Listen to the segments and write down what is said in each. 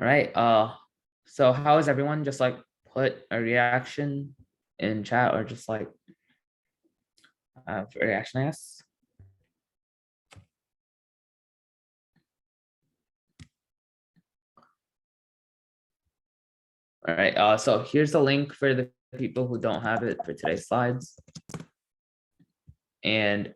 All right. So how is everyone? Just like put a reaction in chat or just like reaction, I guess. All right. So here's the link for the people who don't have it for today's slides. And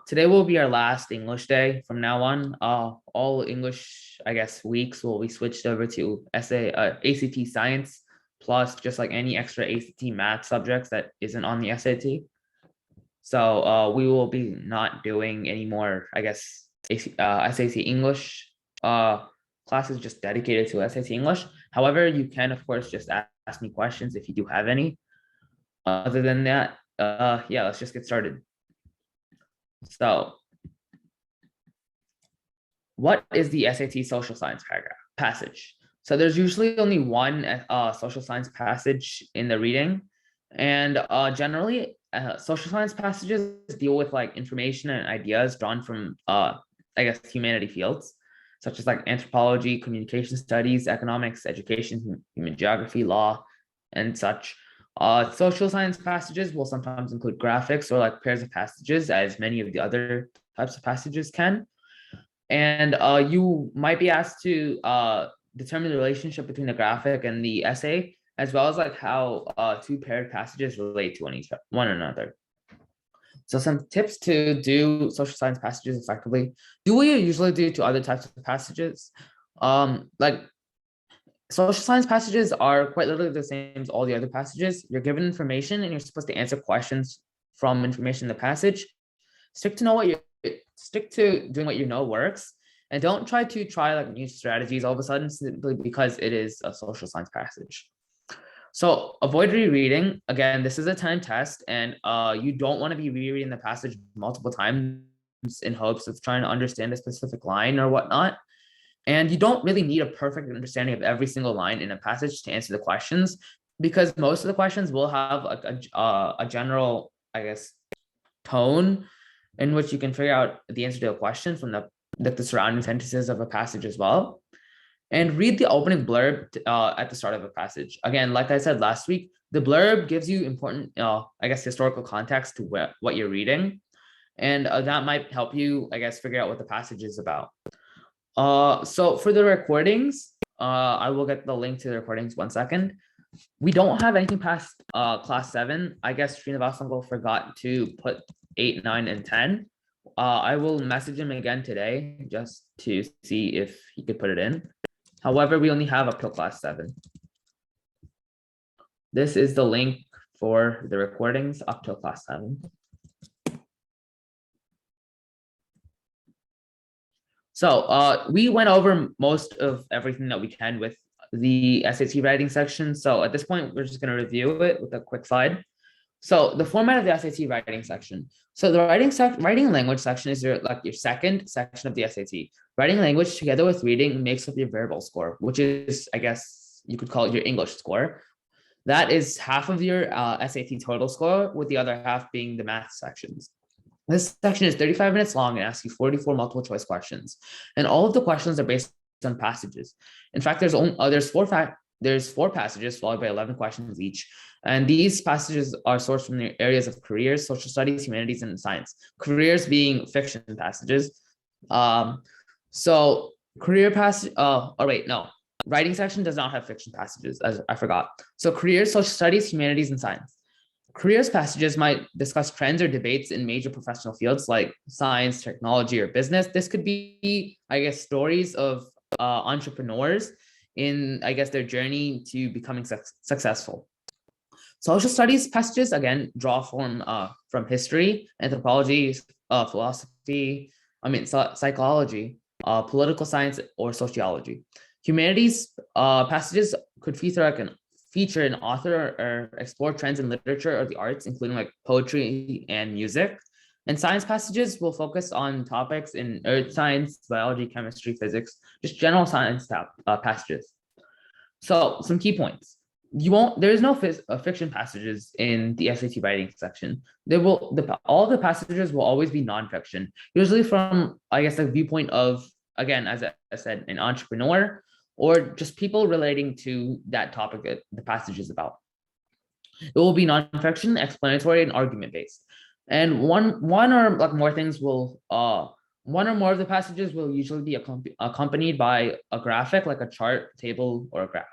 today will be our last English day. From now on, all English, I guess, weeks will be switched over to ACT Science, plus just like any extra ACT Math subjects that isn't on the SAT. So we will be not doing any more, I guess, SAT English classes just dedicated to SAT English. However, you can, of course, just ask me questions if you do have any. Other than that, yeah, let's just get started. So what is the SAT social science passage? So there's usually only one social science passage in the reading. And generally, social science passages deal with like information and ideas drawn from, I guess, humanity fields, such as like anthropology, communication studies, economics, education, human geography, law, and such. Social science passages will sometimes include graphics or like pairs of passages, as many of the other types of passages can. And you might be asked to determine the relationship between the graphic and the essay, as well as like how two paired passages relate to one another. So some tips to do social science passages effectively. Do what you usually do to other types of passages. Like social science passages are quite literally the same as all the other passages. You're given information and you're supposed to answer questions from information in the passage. Stick to doing what you know works, and don't try like new strategies all of a sudden simply because it is a social science passage. So avoid rereading. Again, this is a time test, and you don't want to be rereading the passage multiple times in hopes of trying to understand a specific line or whatnot. And you don't really need a perfect understanding of every single line in a passage to answer the questions, because most of the questions will have like a general, I guess, tone in which you can figure out the answer to a question from the surrounding sentences of a passage as well. And read the opening blurb at the start of a passage. Again, like I said last week, the blurb gives you important, I guess, historical context to what you're reading. And that might help you, I guess, figure out what the passage is about. So for the recordings, I will get the link to the recordings 1 second. We don't have anything past class 7. I guess Srinivas forgot to put 8, 9, and 10. I will message him again today just to see if he could put it in. However, we only have up till class 7. This is the link for the recordings up till class 7. So we went over most of everything that we can with the SAT writing section. So at this point, we're just going to review it with a quick slide. So the format of the SAT writing section. So the writing language section is your second section of the SAT. Writing language together with reading makes up your verbal score, which is, I guess you could call it your English score. That is half of your SAT total score, with the other half being the math sections. This section is 35 minutes long and asks you 44 multiple choice questions. And all of the questions are based on passages. In fact, there's four passages followed by 11 questions each. And these passages are sourced from the areas of careers, social studies, humanities, and science. Careers being fiction passages. So career passage, writing section does not have fiction passages, as I forgot. So careers, social studies, humanities, and science. Careers passages might discuss trends or debates in major professional fields like science, technology, or business. This could be, I guess, stories of entrepreneurs in, I guess, their journey to becoming successful. Social studies passages, again, draw from history, anthropology, philosophy, psychology, political science, or sociology. Humanities passages could feature an author or explore trends in literature or the arts, including like poetry and music. And science passages will focus on topics in earth science, biology, chemistry, physics, just general science passages. So some key points. There is no fiction passages in the SAT writing section. All the passages will always be nonfiction, usually from, I guess, the viewpoint of, again, as I said, an entrepreneur or just people relating to that topic that the passage is about. It will be nonfiction, explanatory, and argument based. And one or like more things will one or more of the passages will usually be accompanied by a graphic, like a chart, table, or a graph.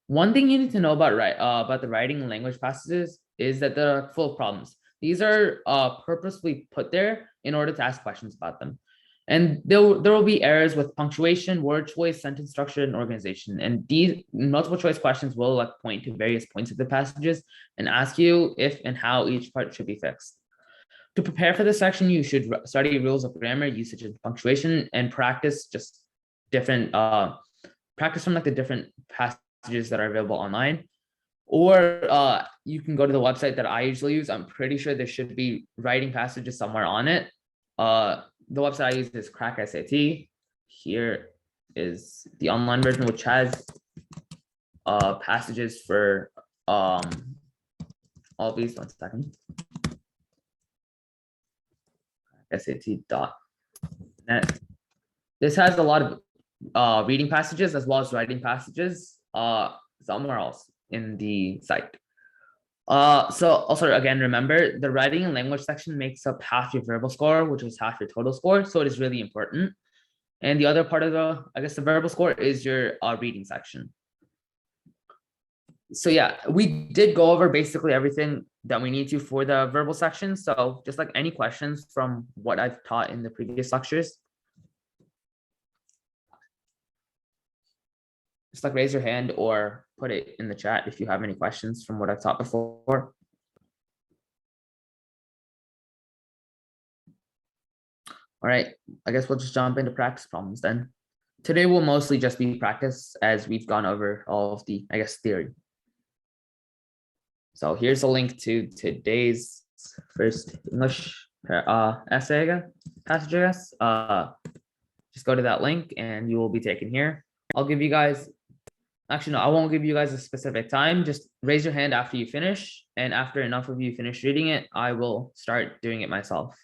One thing you need to know about the writing and language passages is that they're full of problems. These are purposefully put there in order to ask questions about them. And there will be errors with punctuation, word choice, sentence structure, and organization. And these multiple choice questions will like point to various points of the passages and ask you if and how each part should be fixed. To prepare for this section, you should study rules of grammar, usage, and punctuation, and practice just different practice from like the different passages that are available online. Or you can go to the website that I usually use. I'm pretty sure there should be writing passages somewhere on it. The website I use is Crack SAT. Here is the online version, which has passages for all of these. 1 second. SAT.net. This has a lot of reading passages as well as writing passages somewhere else in the site. So also again, remember the writing and language section makes up half your verbal score, which is half your total score. So it is really important. And the other part of the verbal score is your reading section. So yeah, we did go over basically everything that we need to for the verbal section. So just like any questions from what I've taught in the previous lectures, just like raise your hand or put it in the chat if you have any questions from what I've taught before. All right, I guess we'll just jump into practice problems then. Today will mostly just be practice as we've gone over all of the, I guess, theory. So here's a link to today's first English essay passage, I guess. Just go to that link and you will be taken here. I'll give you guys, actually, no, I won't give you guys a specific time. Just raise your hand after you finish. And after enough of you finish reading it, I will start doing it myself.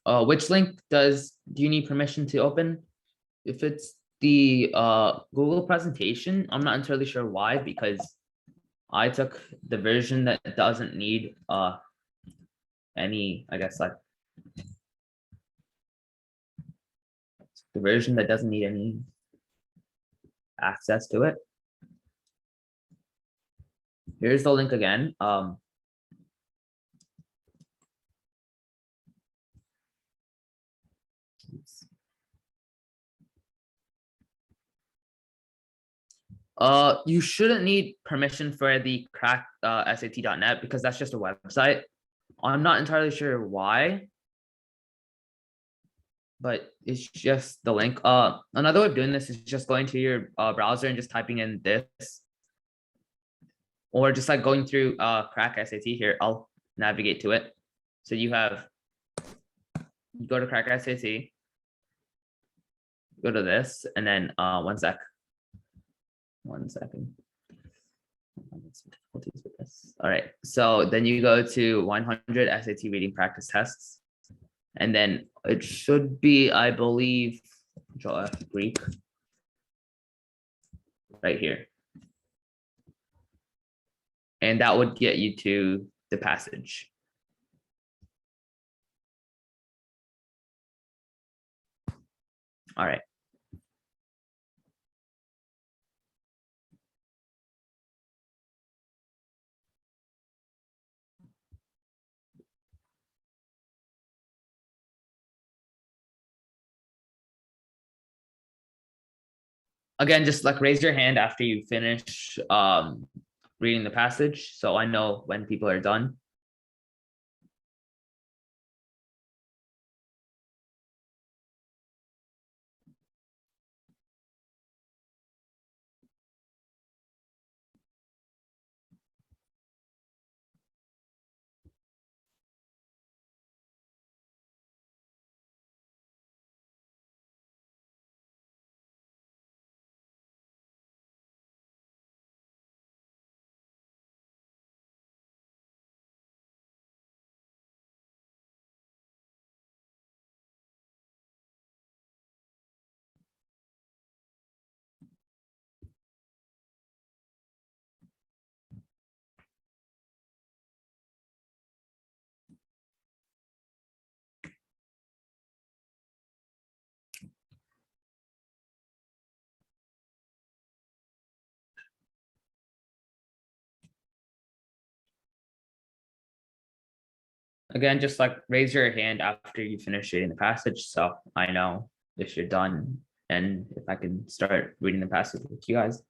Which link do you need permission to open? If it's the Google presentation, I'm not entirely sure why, because I took the version that doesn't need any, I guess, like the version that doesn't need any access to it. Here's the link again. You shouldn't need permission for the crack SAT.net because that's just a website. I'm not entirely sure why, but it's just the link. Another way of doing this is just going to your browser and just typing in this, or just like going through crack SAT here. I'll navigate to it. So you go to crack SAT, go to this, and then 1 second. All right, so then you go to 100 SAT reading practice tests, and then it should be, I believe, Greek right here, and that would get you to the passage. All right, again, just like raise your hand after you finish reading the passage, so I know when people are done. Again, just like raise your hand after you finish reading the passage, so I know if you're done and if I can start reading the passage with you guys.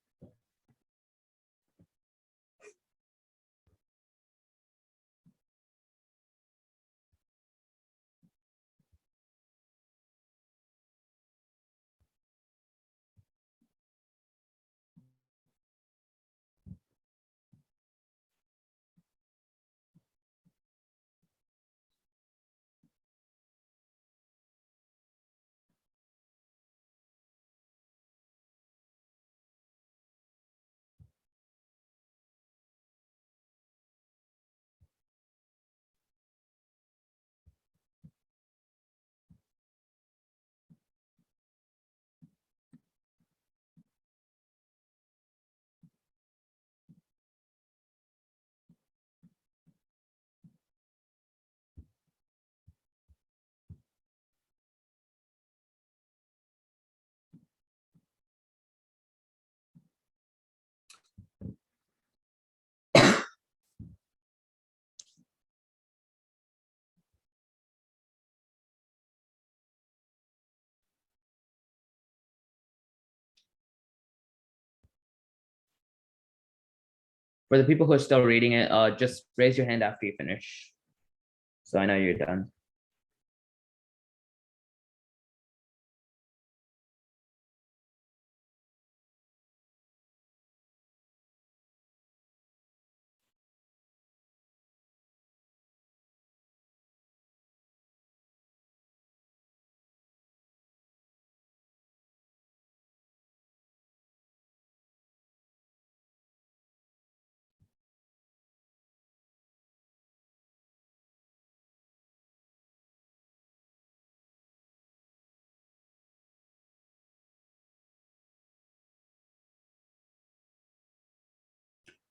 For the people who are still reading it, just raise your hand after you finish, so I know you're done.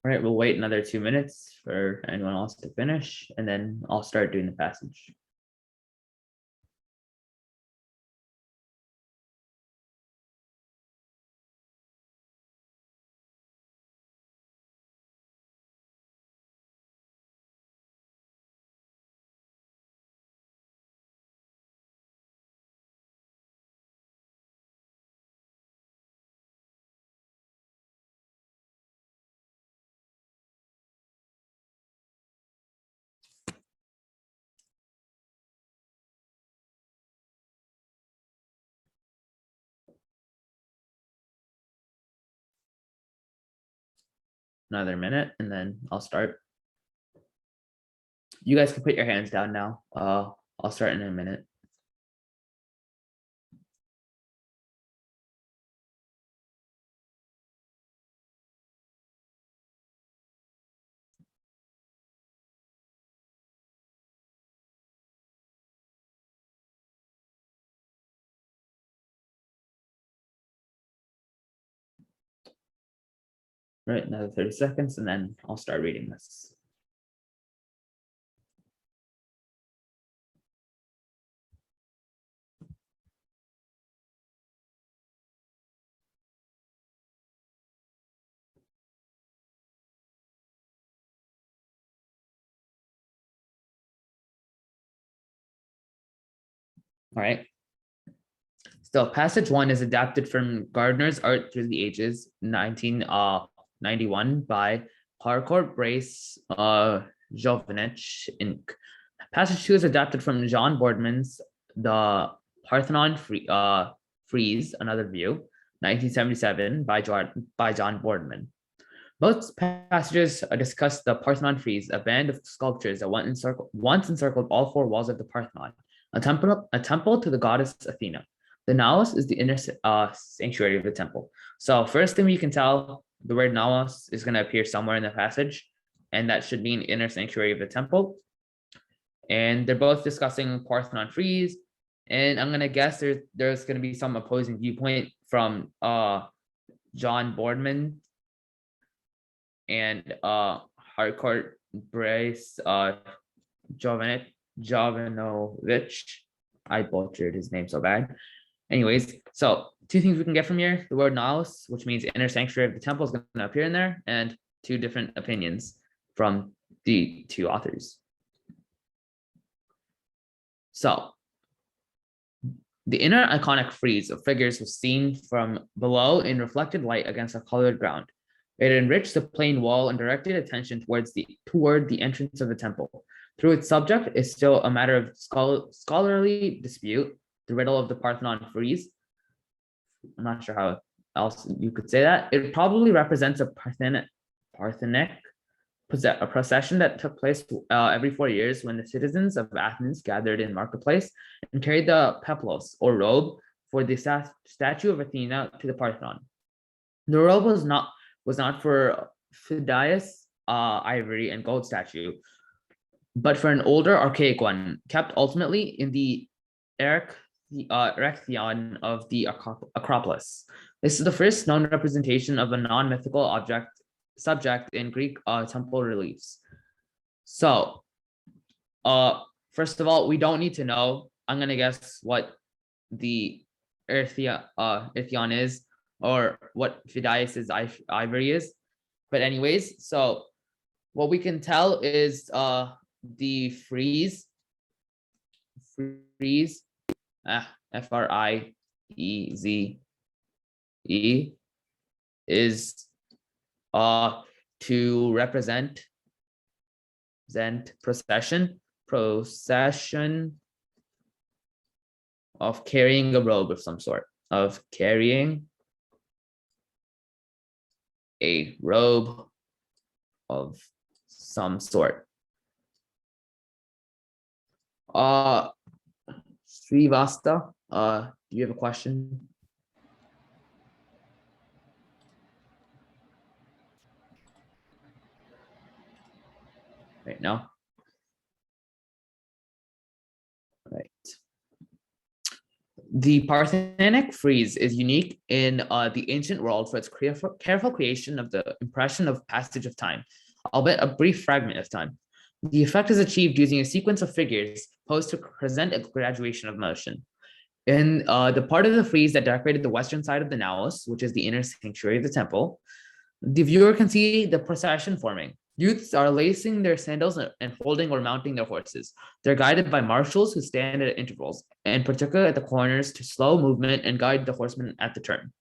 All right, we'll wait another 2 minutes for anyone else to finish, and then I'll start doing the passage. Another minute, and then I'll start. You guys can put your hands down now. I'll start in a minute. All right, another 30 seconds, and then I'll start reading this. All right. So passage 1 is adapted from Gardner's Art Through the Ages, 1991 by Harcourt Brace Jovenich Inc. Passage 2 is adapted from John Boardman's The Parthenon Frieze, Another View, 1977 by John Boardman. Both passages discuss the Parthenon frieze, a band of sculptures that once encircled all four walls of the Parthenon, a temple to the goddess Athena. The naos is the inner sanctuary of the temple. So first thing we can tell, the word naos is going to appear somewhere in the passage, and that should mean inner sanctuary of the temple. And they're both discussing Parthenon frieze, and I'm going to guess there's going to be some opposing viewpoint from John Boardman and Harcourt Brace Jovanovich. I butchered his name so bad. Anyways, so two things we can get from here: the word naos, which means inner sanctuary of the temple, is going to appear in there, and two different opinions from the two authors. So the inner iconic frieze of figures was seen from below in reflected light against a colored ground. It enriched the plain wall and directed attention toward the entrance of the temple. Through its subject is still a matter of scholarly dispute, the riddle of the Parthenon frieze. I'm not sure how else you could say that. It probably represents a Parthenic a procession that took place every 4 years when the citizens of Athens gathered in marketplace and carried the peplos, or robe, for the statue of Athena to the Parthenon. The robe was not for Phidias ivory and gold statue, but for an older archaic one, kept ultimately in the Erechtheion of the Acropolis. This is the first known representation of a non-mythical subject in Greek temple reliefs. So, first of all, we don't need to know. I'm gonna guess what the Erechtheion is, or what Phidias' ivory is. But anyways, so what we can tell is the frieze, F-R-I-E-Z-E, is to represent procession of carrying a robe of some sort, of carrying a robe of some sort. Srivasta, do you have a question? Right now. Right. The Parthenic frieze is unique in the ancient world for its careful creation of the impression of passage of time, albeit a brief fragment of time. The effect is achieved using a sequence of figures posed to present a graduation of motion. In the part of the frieze that decorated the western side of the naos, which is the inner sanctuary of the temple, the viewer can see the procession forming. Youths are lacing their sandals and holding or mounting their horses. They're guided by marshals who stand at intervals, and particularly at the corners, to slow movement and guide the horsemen at the turn.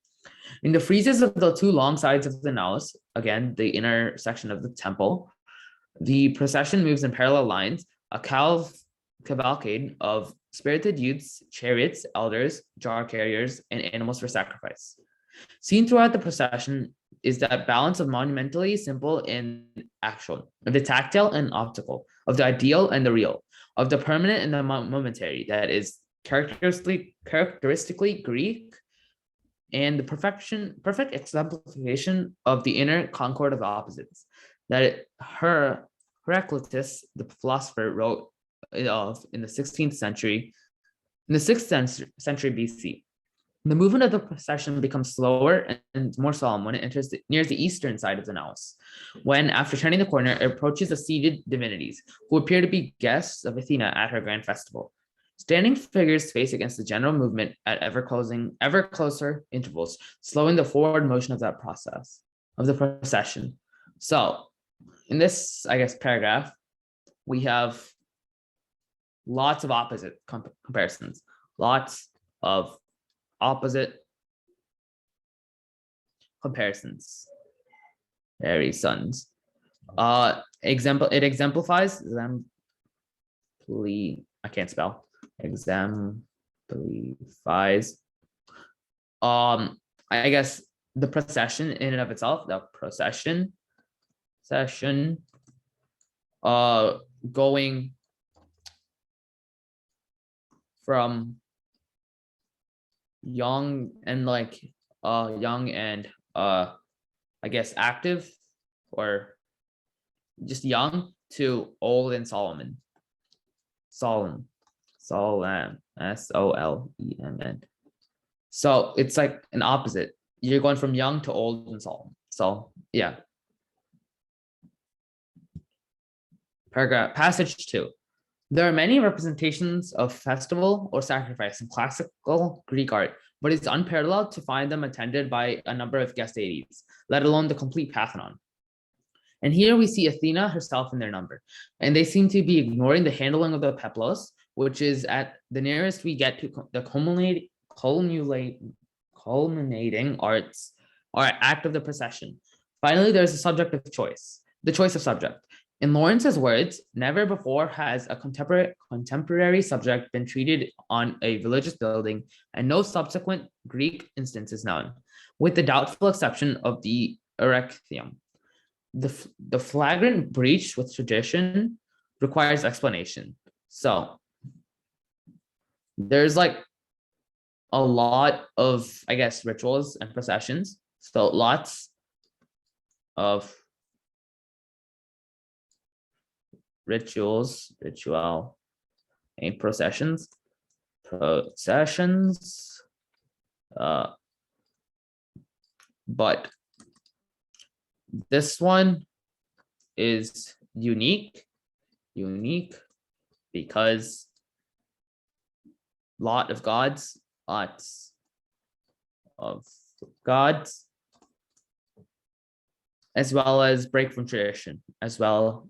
In the friezes of the two long sides of the naos, again, the inner section of the temple, the procession moves in parallel lines, a cavalcade of spirited youths, chariots, elders, jar carriers, and animals for sacrifice. Seen throughout the procession is that balance of monumentally simple and actual, of the tactile and optical, of the ideal and the real, of the permanent and the momentary, that is characteristically Greek, and the perfect exemplification of the inner concord of opposites, that Heraclitus, the philosopher, wrote of in the 6th century BC. The movement of the procession becomes slower and more solemn when it nears the eastern side of the naos, when, after turning the corner, it approaches the seated divinities, who appear to be guests of Athena at her grand festival. Standing figures face against the general movement at ever closer intervals, slowing the forward motion of that process, of the procession. So, in this, I guess, paragraph, we have lots of opposite comparisons, lots of opposite comparisons. Very sons. It exemplifies I can't spell. Exemplifies. I guess the procession in and of itself, the procession, going from young and I guess active or just young to old and Solomon. Solemn, Solemn. So it's like an opposite. You're going from young to old and solemn. So yeah. Passage 2. There are many representations of festival or sacrifice in classical Greek art, but it's unparalleled to find them attended by a number of guest deities, let alone the complete Parthenon. And here we see Athena herself in their number, and they seem to be ignoring the handling of the peplos, which is at the nearest we get to the culminating arts or act of the procession. Finally, there's a subject of choice, the choice of subject. In Lawrence's words, never before has a contemporary subject been treated on a religious building, and no subsequent Greek instance is known, with the doubtful exception of the Erechtheum. The flagrant breach with tradition requires explanation. So there's like a lot of, I guess, rituals and processions. So lots of ritual and processions. But this one is unique because lots of gods, as well as break from tradition, as well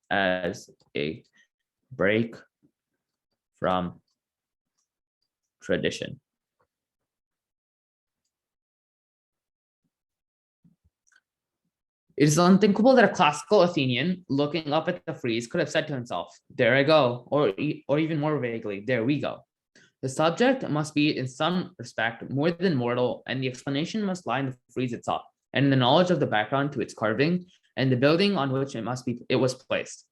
as a break from tradition. It is unthinkable that a classical Athenian looking up at the frieze could have said to himself, "There I go," or even more vaguely, "There we go." The subject must be in some respect more than mortal, and the explanation must lie in the frieze itself, and in the knowledge of the background to its carving, and the building on which it was placed.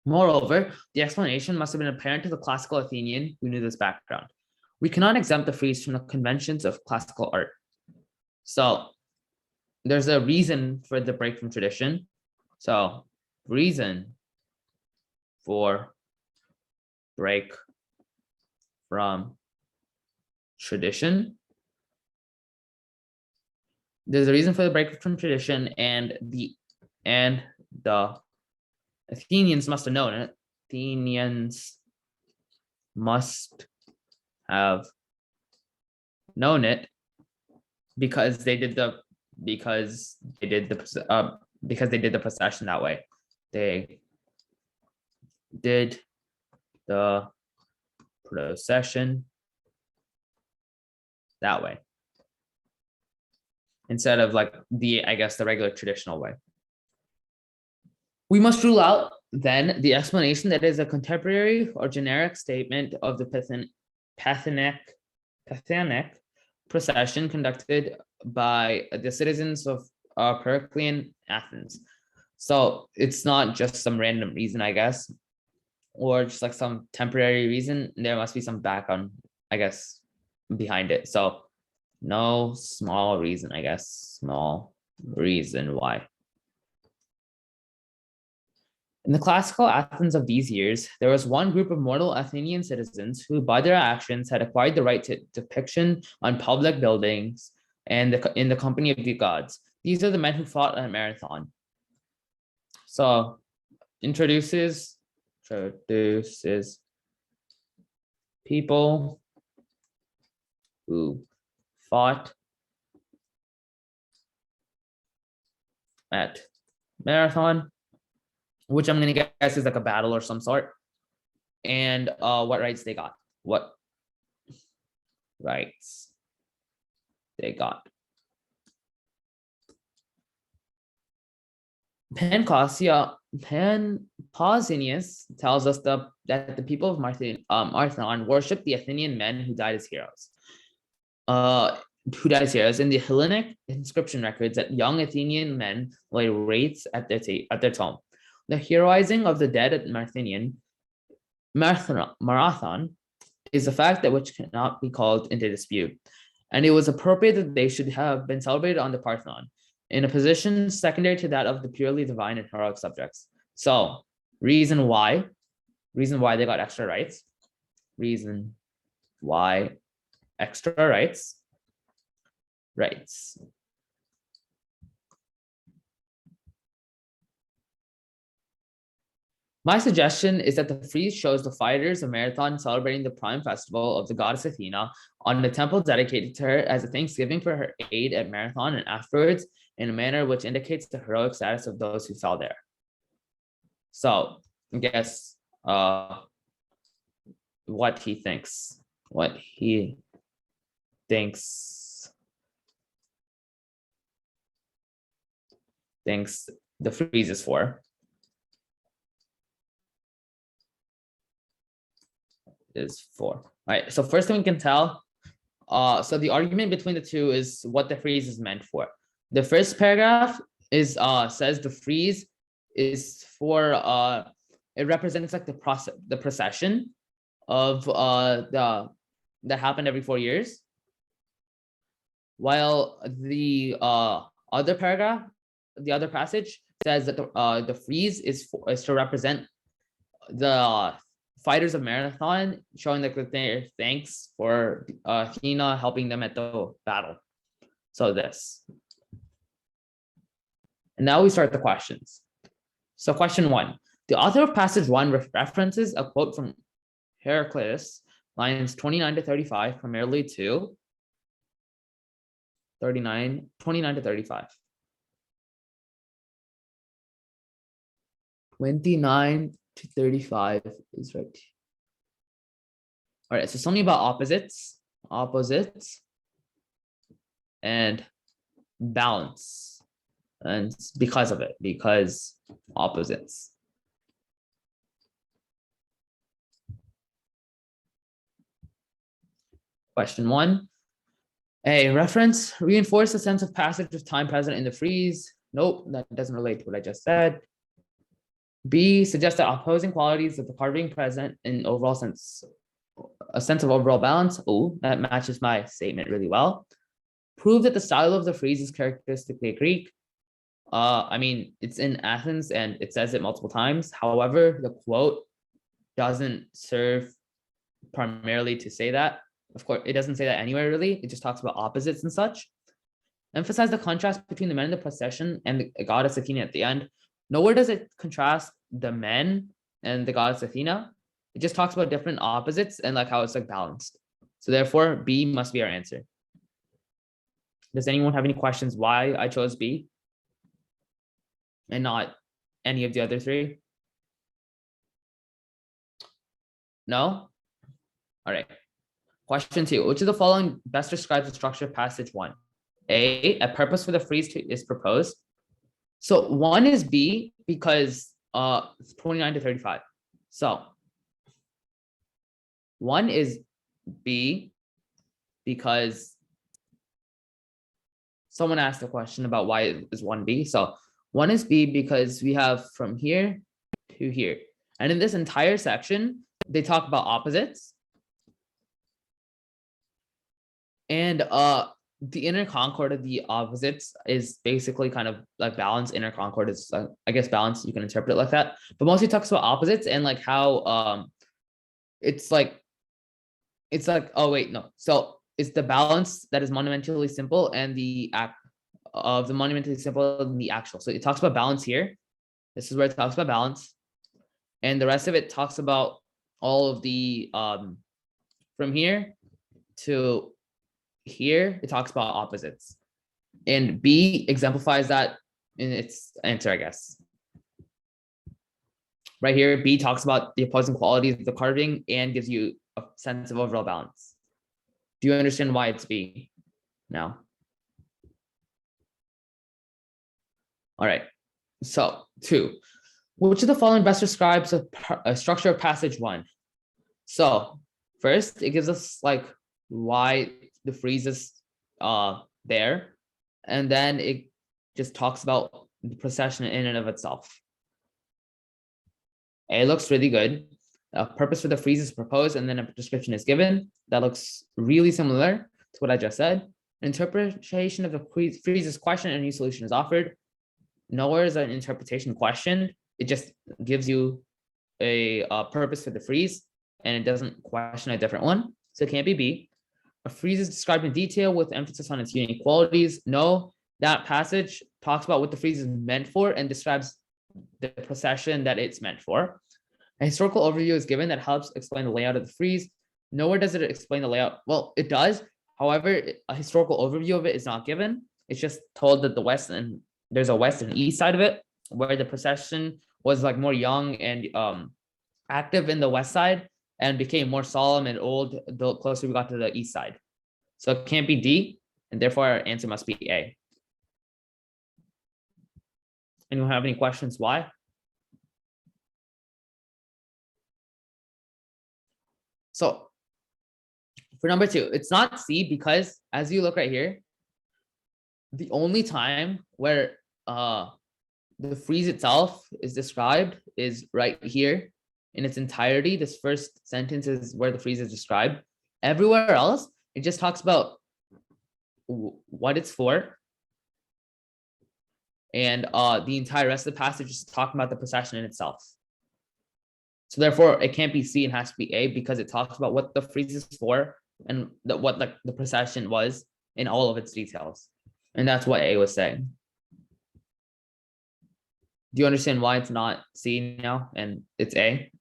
Moreover, the explanation must have been apparent to the classical Athenian who knew this background. We cannot exempt the frieze from the conventions of classical art. So there's a reason for the break from tradition. So reason for break from tradition. There's a reason for the break from tradition, and the Athenians must have known it. Athenians must have known it because they did the procession that way. They did the procession that way instead of like the regular traditional way. We must rule out then the explanation that is a contemporary or generic statement of the Parthenic procession conducted by the citizens of Periclean Athens. So it's not just some random reason, I guess, or just like some temporary reason. There must be some background, I guess, behind it. So no small reason, I guess, small reason why. In the classical Athens of these years, there was one group of mortal Athenian citizens who, by their actions, had acquired the right to depiction on public buildings and in the company of the gods. These are the men who fought at Marathon. So, introduces people who fought at Marathon, which I'm going to guess is like a battle or some sort, and what rights they got. rights they got. Pausanias tells us that the people of Marathon worshipped the Athenian men who died as heroes. In the Hellenic inscription records that young Athenian men laid wreaths at their tomb. The heroizing of the dead at Marathon is a fact that which cannot be called into dispute, and it was appropriate that they should have been celebrated on the Parthenon, in a position secondary to that of the purely divine and heroic subjects. So, reason why they got extra rights. Reason why extra rights. My suggestion is that the frieze shows the fighters of Marathon celebrating the prime festival of the goddess Athena on the temple dedicated to her as a thanksgiving for her aid at Marathon, and afterwards in a manner which indicates the heroic status of those who fell there. So I guess what he thinks the frieze is for All right, so first thing we can tell, so the argument between the two is what the frieze is meant for. The first paragraph is says the frieze is for it represents like the procession of that happened every 4 years, while the other passage says that the frieze is to represent the fighters of Marathon, showing like their thanks for Athena helping them at the battle. So this. And now we start the questions. So question 1. The author of passage 1 references a quote from Heraclitus, lines 29 to 35, primarily to 29 to 35. 29 to 35 is right. All right, so something about opposites and balance, and because opposites. Question 1. A reference reinforce the sense of passage of time present in the frieze. Nope, that doesn't relate to what I just said. B, suggest that opposing qualities of the carving present in overall sense, a sense of overall balance. Oh, that matches my statement really well. Prove that the style of the frieze is characteristically Greek. I mean, it's in Athens and it says it multiple times. However, the quote doesn't serve primarily to say that. Of course, it doesn't say that anywhere really. It just talks about opposites and such. Emphasize the contrast between the men in the procession and the goddess Athena at the end. Nowhere does it contrast the men and the goddess Athena. It just talks about different opposites and like how it's like balanced. So therefore, B must be our answer. Does anyone have any questions why I chose B and not any of the other three? No? All right. Question 2. Which of the following best describes the structure of passage 1? A purpose for the frieze is proposed. So 1 is B because 29 to 35. So 1 is B because someone asked a question about why is 1 B. So 1 is B because we have from here to here. And in this entire section, they talk about opposites. And the inner concord of the opposites is basically kind of like balance. Inner concord is, I guess, balance. You can interpret it like that. But mostly talks about opposites and like how it's like, oh wait, no. So it's the balance that is monumentally simple and the act of the monumentally simple and the actual. So it talks about balance here. This is where it talks about balance. And the rest of it talks about all of the from here to here, it talks about opposites. And B exemplifies that in its answer, I guess. Right here, B talks about the opposing qualities of the carving and gives you a sense of overall balance. Do you understand why it's B now? All right. So 2. Which of the following best describes a structure of passage 1? So first, it gives us like why the freeze is there, and then it just talks about the procession in and of itself. It looks really good. A purpose for the freeze is proposed, and then a description is given. That looks really similar to what I just said. Interpretation of the freeze's question and a new solution is offered. Nowhere is an interpretation questioned. It just gives you a purpose for the freeze, and it doesn't question a different one. So it can't be B. A freeze is described in detail with emphasis on its unique qualities. No, that passage talks about what the freeze is meant for and describes the procession that it's meant for. A historical overview is given that helps explain the layout of the frieze. Nowhere does it explain the layout. Well, it does. However, a historical overview of it is not given. It's just told that there's a west and east side of it, where the procession was like more young and active in the west side and became more solemn and old the closer we got to the east side. So it can't be D, and therefore our answer must be A. Anyone have any questions why? So for number 2, it's not C because as you look right here, the only time where the frieze itself is described is right here in its entirety. This first sentence is where the frieze is described. Everywhere else, it just talks about what it's for. And the entire rest of the passage is talking about the procession in itself. So therefore, it can't be C and has to be A because it talks about what the frieze is for and what like the procession was in all of its details. And that's what A was saying. Do you understand why it's not C now and it's A?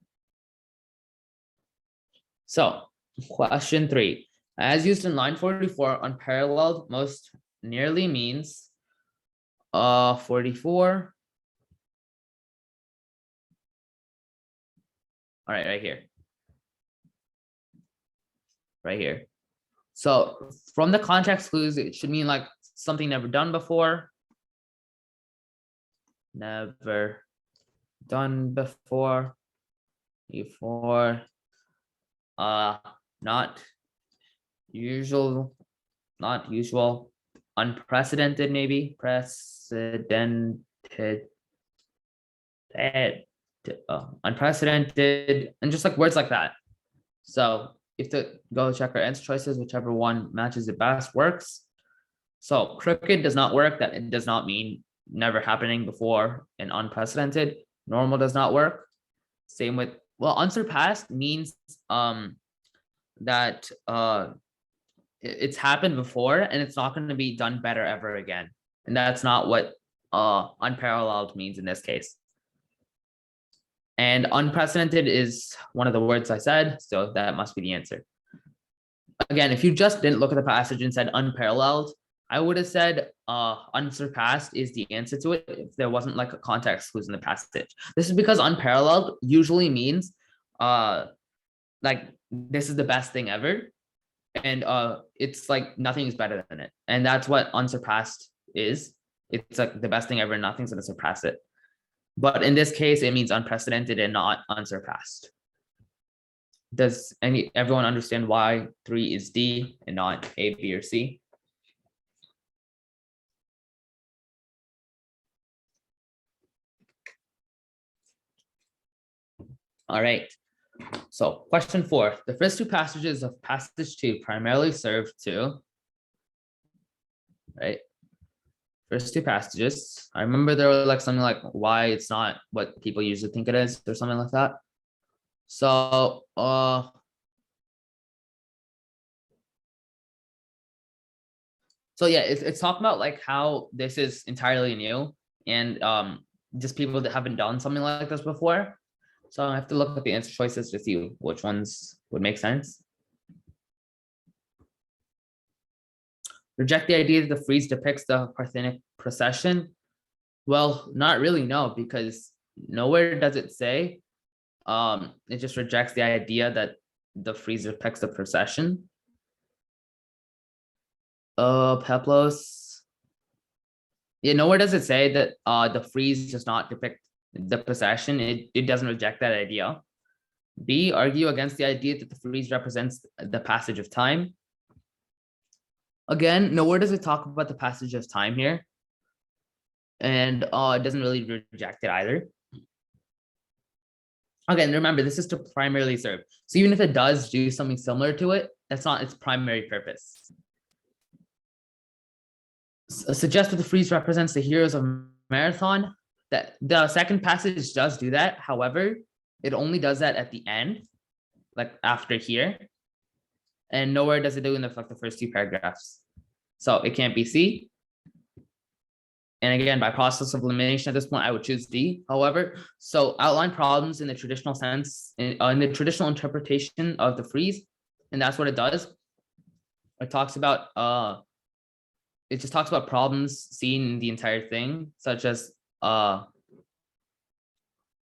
So question 3. As used in line 44, unparalleled most nearly means 44. All right, right here. Right here. So from the context clues, it should mean like something never done before. Never done before. Not usual, unprecedented, maybe unprecedented, and just like words like that. So you have to go check our answer choices, whichever one matches the best works. So crooked does not work. That it does not mean never happening before, and unprecedented. Normal does not work. Same with, well, unsurpassed means that it's happened before and it's not going to be done better ever again. And that's not what unparalleled means in this case. And unprecedented is one of the words I said, so that must be the answer. Again, if you just didn't look at the passage and said unparalleled, I would have said unsurpassed is the answer to it if there wasn't like a context clues in the passage. This is because unparalleled usually means like this is the best thing ever, and it's like nothing is better than it, and that's what unsurpassed is. It's like the best thing ever, nothing's going to surpass it. But in this case, it means unprecedented and not unsurpassed. Does everyone understand why 3 is D and not A, B, or C? All right. So question 4, the first 2 passages of passage 2 primarily serve to, right? First 2 passages. I remember there were like something like why it's not what people usually think it is or something like that. So yeah, it's talking about like how this is entirely new and just people that haven't done something like this before. So I have to look at the answer choices to see which ones would make sense. Reject the idea that the frieze depicts the Parthenic procession. Well, not really, no, because nowhere does it say. It just rejects the idea that the frieze depicts the procession. Peplos. Yeah, nowhere does it say that the frieze does not depict the possession. It doesn't reject that idea. B, argue against the idea that the frieze represents the passage of time. Again, nowhere does it talk about the passage of time here. And it doesn't really reject it either. Again, remember, this is to primarily serve. So even if it does do something similar to it, that's not its primary purpose. Suggest that the frieze represents the heroes of Marathon. That the second passage does do that. However, it only does that at the end, like after here. And nowhere does it do in the first two paragraphs. So it can't be C. And again, by process of elimination at this point, I would choose D. However, so outline problems in the traditional sense, in the traditional interpretation of the frieze, and that's what it does. It talks about it just talks about problems seen in the entire thing, such as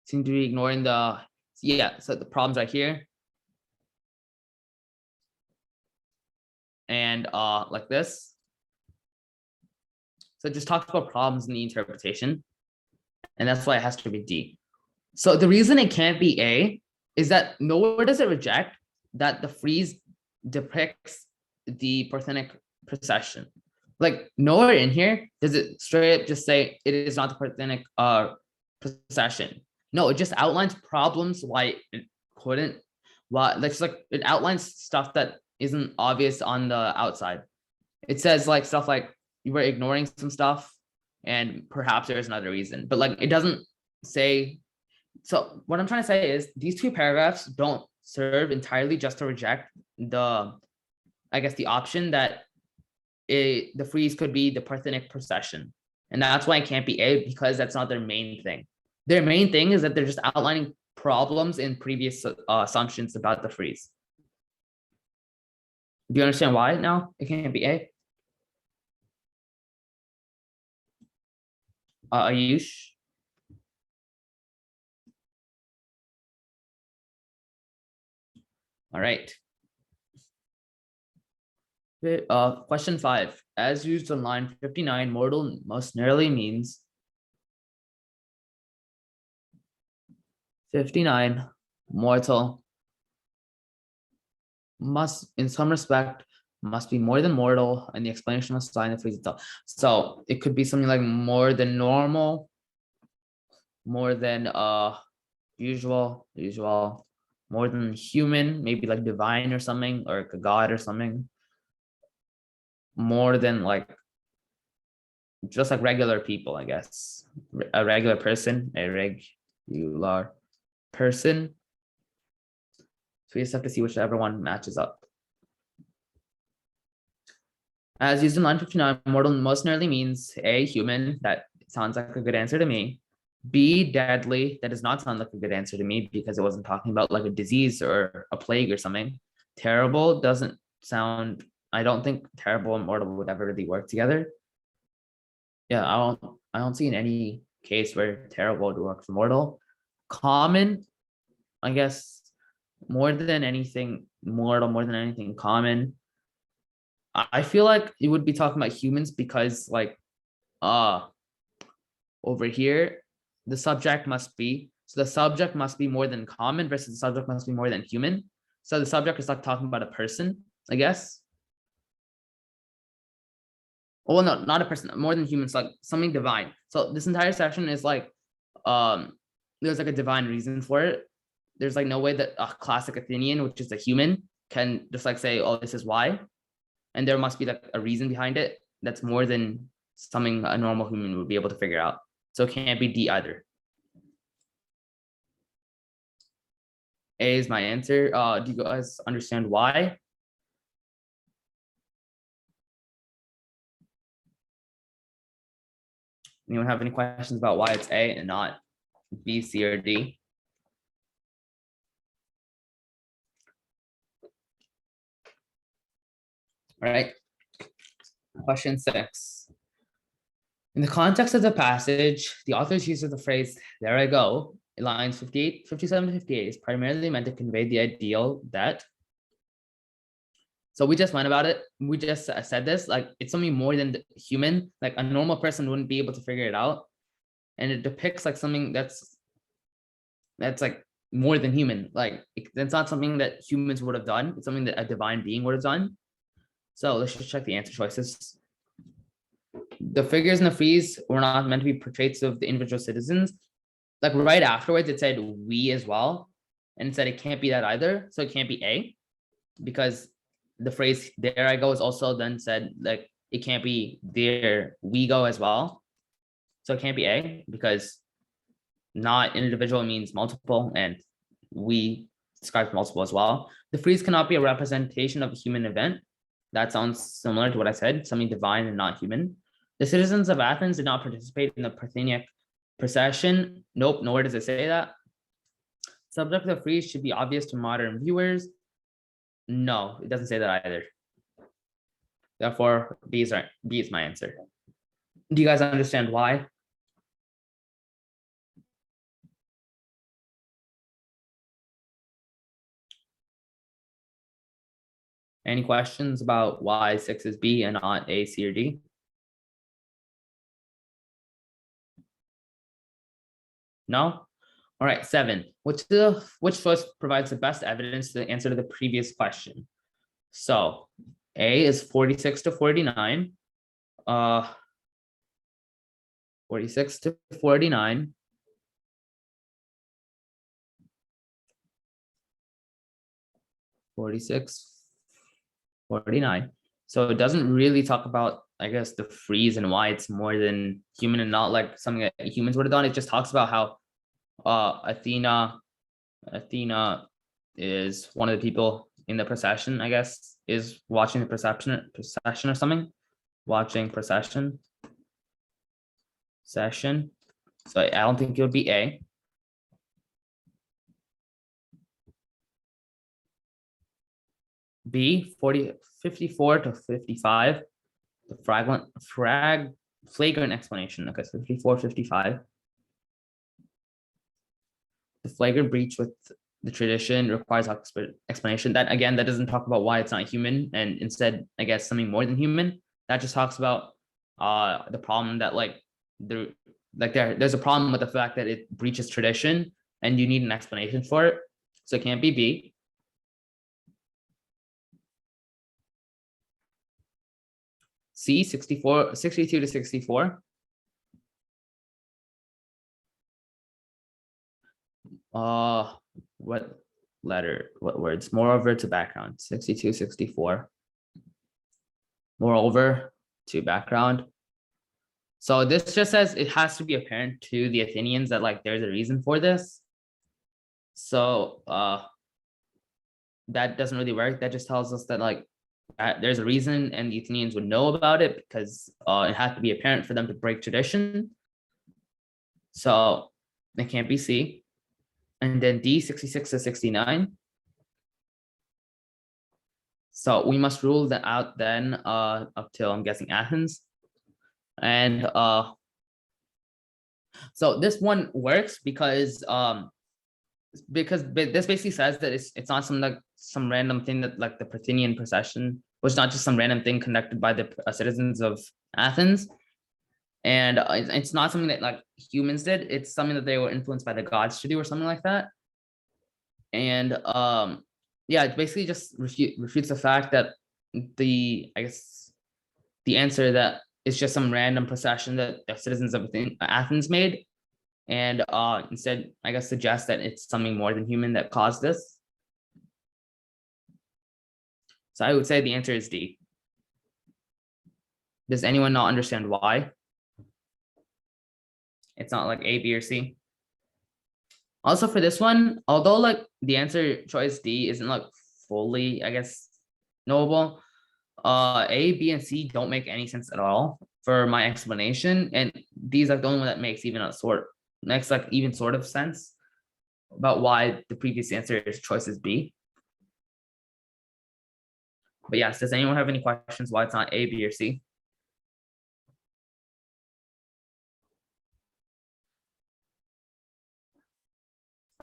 seem to be ignoring the so the problems right here. And like this. So it just talks about problems in the interpretation. And that's why it has to be D. So the reason it can't be A is that nowhere does it reject that the frieze depicts the Parthenic procession. Like nowhere in here does it straight up just say it is not the Parthenic procession. No, it just outlines problems why it couldn't. Why like it outlines stuff that isn't obvious on the outside. It says like stuff like you were ignoring some stuff and perhaps there's another reason, but like it doesn't say. So what I'm trying to say is these two paragraphs don't serve entirely just to reject the, I guess, the option that the frieze could be the Parthenic procession. And that's why it can't be A, because that's not their main thing. Their main thing is that they're just outlining problems in previous assumptions about the frieze. Do you understand why now it can't be A? Ayush? All right. Question 5. As used on line 59, mortal most nearly means 59, mortal must, in some respect, must be more than mortal, and the explanation must lie in the phrase itself. So it could be something like more than normal, more than usual, more than human, maybe like divine or something, or like a god or something. More than like just like regular people, I guess. A regular person, a regular person. So we just have to see whichever one matches up. As used in line 59, mortal most nearly means A, human. That sounds like a good answer to me. B, deadly. That does not sound like a good answer to me because it wasn't talking about like a disease or a plague or something. Terrible doesn't sound, I don't think terrible and mortal would ever really work together. Yeah, I don't see in any case where terrible would work for mortal. Common, I guess, more than anything, mortal, more than anything common. I feel like you would be talking about humans because like over here, the subject must be, so the subject must be more than common versus the subject must be more than human. So the subject is like talking about a person, I guess. Well, no, not a person, more than humans, like something divine. So this entire section is like, there's like a divine reason for it. There's like no way that a classic Athenian, which is a human, can just like say, oh, this is why. And there must be like a reason behind it that's more than something a normal human would be able to figure out. So it can't be D either. A is my answer. Do you guys understand why? Anyone have any questions about why it's A and not B, C, or D? All right. Question 6. In the context of the passage, the author's use of the phrase, there I go, in lines 58, 57 to 58 is primarily meant to convey the ideal that. So we just went about it. We just said this, like it's something more than the human. Like a normal person wouldn't be able to figure it out. And it depicts like something that's like more than human. Like it's not something that humans would have done. It's something that a divine being would have done. So let's just check the answer choices. The figures in the frieze were not meant to be portraits of the individual citizens. Like right afterwards, it said we as well. And it said it can't be that either. So it can't be A, because the phrase there I go is also then said like it can't be there we go as well. So it can't be A, because not individual means multiple, and we describes multiple as well. The frieze cannot be a representation of a human event. That sounds similar to what I said, something divine and not human. The citizens of Athens did not participate in the Parthenic procession. Nope, nowhere does it say that. Subject of the frieze should be obvious to modern viewers. No, it doesn't say that either. Therefore, B is my answer. Do you guys understand why? Any questions about why 6 is B and not A, C, or D? No? All right, 7. Which source provides the best evidence to answer to the previous question? So A is 46 to 49. 46 to 49. So it doesn't really talk about, I guess, the frieze and why it's more than human and not like something that humans would have done. It just talks about how Athena is one of the people in the procession, I guess, is watching the procession or something. Watching procession session. So I don't think it would be A. B, 54 to 55. The flagrant explanation. Okay, so 54, 55. The flagrant breach with the tradition requires explanation. That again, that doesn't talk about why it's not human, and instead, I guess, something more than human. That just talks about the problem that there's a problem with the fact that it breaches tradition, and you need an explanation for it. So it can't be B. C, 62 to 64. What words? Moreover to background. 62, 64. Moreover to background. So this just says it has to be apparent to the Athenians that like there's a reason for this. So that doesn't really work. That just tells us that like there's a reason, and the Athenians would know about it because it had to be apparent for them to break tradition. So it can't be C. And then D, 66 to 69. So we must rule that out then up till I'm guessing Athens. And so this one works because this basically says that it's not some random thing that like the Parthenian procession was not just some random thing conducted by the citizens of Athens. And it's not something that like humans did. It's something that they were influenced by the gods to do or something like that. And yeah, it basically just refutes the fact that I guess the answer that it's just some random procession that the citizens of Athens made, and instead, I guess, suggests that it's something more than human that caused this. So I would say the answer is D. Does anyone not understand why? It's not like A, B, or C. Also for this one, although like the answer choice D isn't like fully, I guess, knowable, A, B, and C don't make any sense at all for my explanation, and these are the only one that makes even sort of sense about why the previous answer is choice is B. But yes, does anyone have any questions why it's not A, B, or C?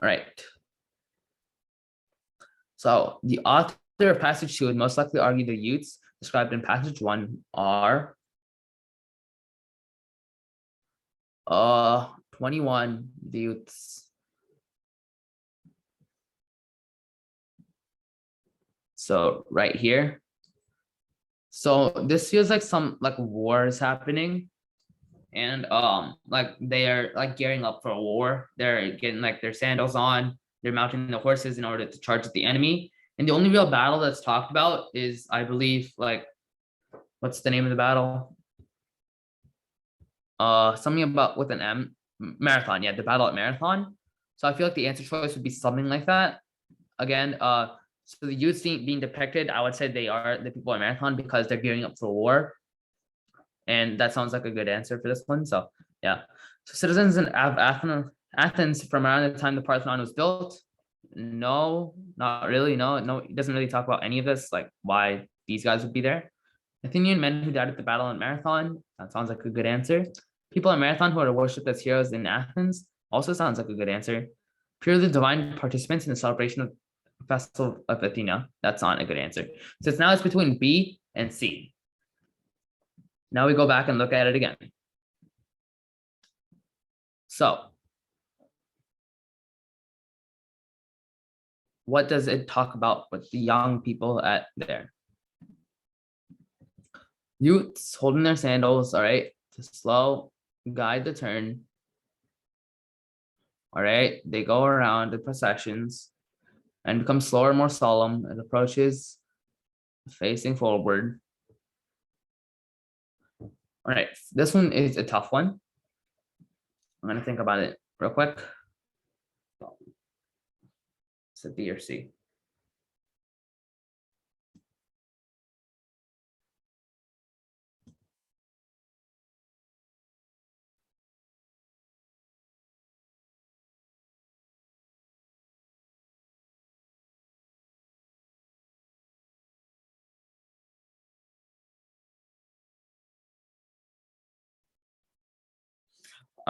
All right. So the author of passage 2 would most likely argue the youths described in passage 1 are 21 youths. So right here. So this feels like some like war is happening. And like they are like gearing up for a war. They're getting like their sandals on, they're mounting the horses in order to charge at the enemy. And the only real battle that's talked about is, I believe, like, what's the name of the battle? Something about with an M, Marathon. Yeah, the battle at Marathon. So I feel like the answer choice would be something like that. Again, so the youth being depicted, I would say they are the people at Marathon because they're gearing up for war. And that sounds like a good answer for this one. So yeah. So citizens of Athens from around the time the Parthenon was built. No, not really. No, it doesn't really talk about any of this, like why these guys would be there. Athenian men who died at the battle at Marathon. That sounds like a good answer. People at Marathon who are worshipped as heroes in Athens. Also sounds like a good answer. Purely divine participants in the celebration of the festival of Athena. That's not a good answer. So it's between B and C. Now we go back and look at it again. So what does it talk about with the young people at there? Youths holding their sandals, all right, to slow guide the turn. All right, they go around the processions and become slower, more solemn. It approaches facing forward. All right, this one is a tough one. I'm gonna think about it real quick. It's a B or C.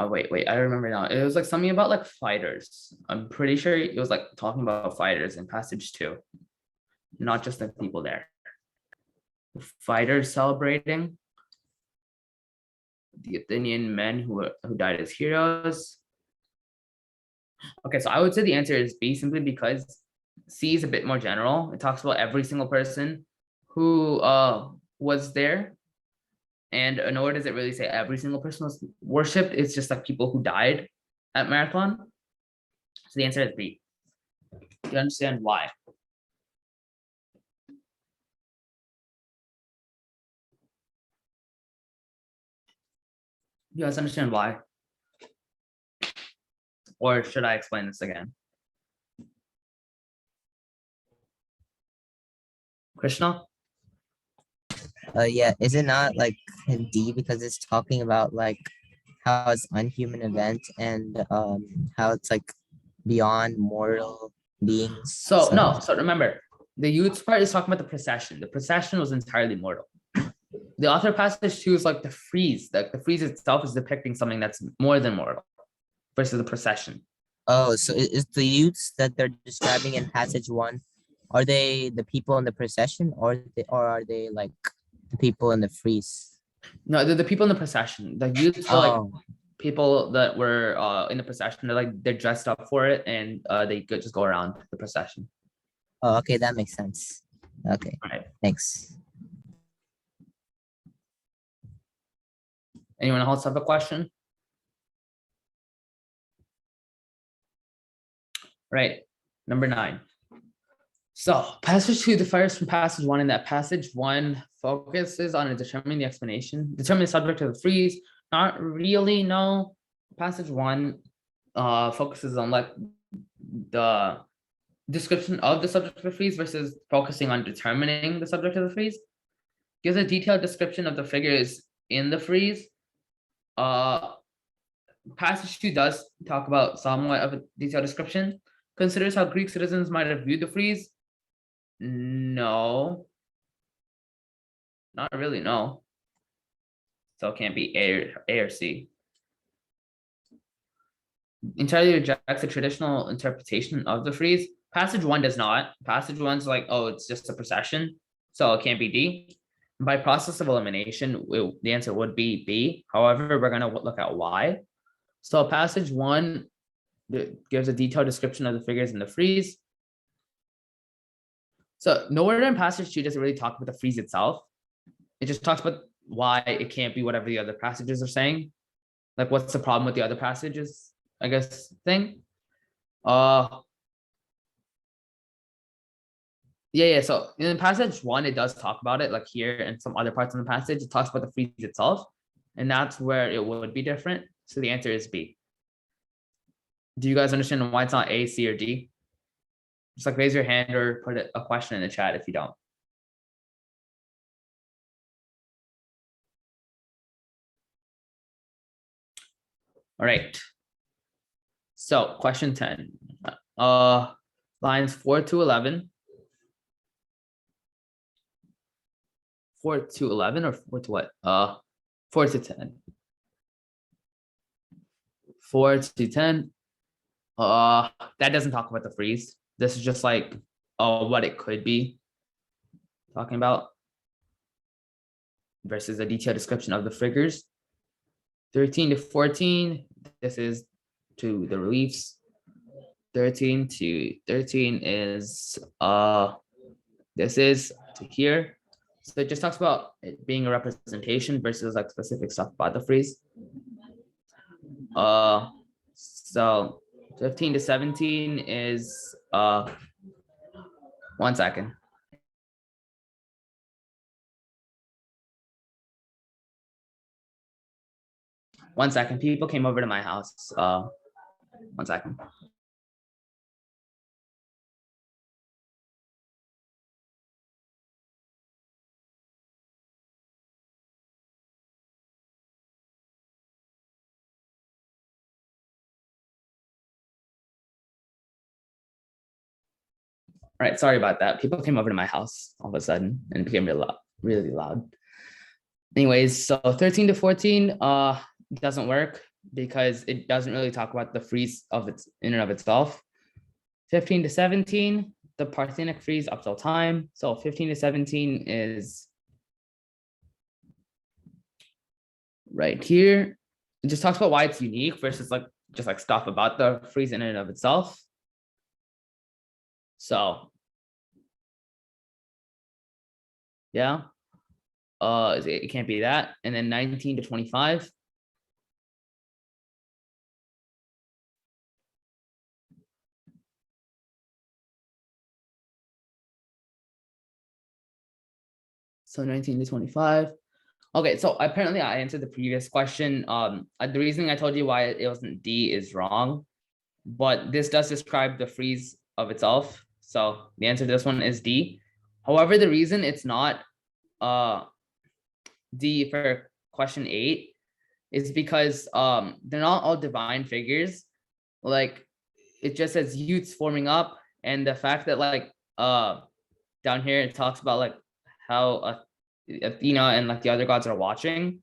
Oh, wait, I remember now. It was like something about like fighters. I'm pretty sure it was like talking about fighters in passage 2, not just the people there. The fighters celebrating the Athenian men who died as heroes. Okay, so I would say the answer is B simply because C is a bit more general. It talks about every single person who was there. And nor does it really say every single person was worshipped. It's just like people who died at Marathon. So the answer is B. Do you understand why? You guys understand why? Or should I explain this again? Krishna? Yeah, is it not like D because it's talking about like how it's unhuman event and how it's like beyond mortal beings. So no, so remember, the youths part is talking about the procession. The procession was entirely mortal. The author passage 2 is like the frieze. Like the frieze itself is depicting something that's more than mortal versus the procession. Oh, so is the youths that they're describing in passage 1, are they the people in the procession or are they like the people in the frieze? No, the people in the procession. The youths were like people that were in the procession. They're dressed up for it, and they could just go around the procession. Oh, okay, that makes sense. Okay, All right. thanks. Anyone else have a question? Right. Number 9. So passage 2 differs from passage 1 in that passage 1 focuses on determining the explanation, determining the subject of the frieze. Not really, no. Passage 1 focuses on like the description of the subject of the frieze versus focusing on determining the subject of the frieze. Gives a detailed description of the figures in the frieze. Passage 2 does talk about somewhat of a detailed description. Considers how Greek citizens might have viewed the frieze. No, not really, no. So it can't be A or C. Entirely rejects the traditional interpretation of the frieze. Passage one does not. Passage one's like, oh, it's just a procession, so it can't be D. By process of elimination, the answer would be B. However, we're gonna look at why. So passage one gives a detailed description of the figures in the frieze. So nowhere in passage two does it really talk about the frieze itself. It just talks about why it can't be whatever the other passages are saying. Like, what's the problem with the other passages, I guess, thing. Yeah. So in passage one, it does talk about it, like here and some other parts in the passage, it talks about the frieze itself, and that's where it would be different. So the answer is B. Do you guys understand why it's not A, C, or D? Just like raise your hand or put a question in the chat if you don't. All right. So question 10. Lines 4 to 11. 4 to 11 or 4 to what? 4 to 10. 4 to 10. That doesn't talk about the frieze. This is just like what it could be talking about versus a detailed description of the figures. 13 to 14, this is to the reliefs. 13 to 13 is this is to here. So it just talks about it being a representation versus like specific stuff about the frieze. So 15 to 17 is 1 second. One second. People came over to my house. 1 second. All right, sorry about that. People came over to my house all of a sudden and it became really loud. Anyways, so 13 to 14 doesn't work because it doesn't really talk about the frieze of its in and of itself. 15 to 17, the Parthenic frieze up till time. So 15 to 17 is right here. It just talks about why it's unique versus like just like stuff about the frieze in and of itself. So yeah, it can't be that. And then 19 to 25. So 19 to 25. Okay, so apparently I answered the previous question. The reasoning I told you why it wasn't D is wrong, but this does describe the frieze of itself. So the answer to this one is D. However, the reason it's not D for question 8 is because they're not all divine figures. Like it just says youths forming up, and the fact that like down here it talks about like how Athena and like the other gods are watching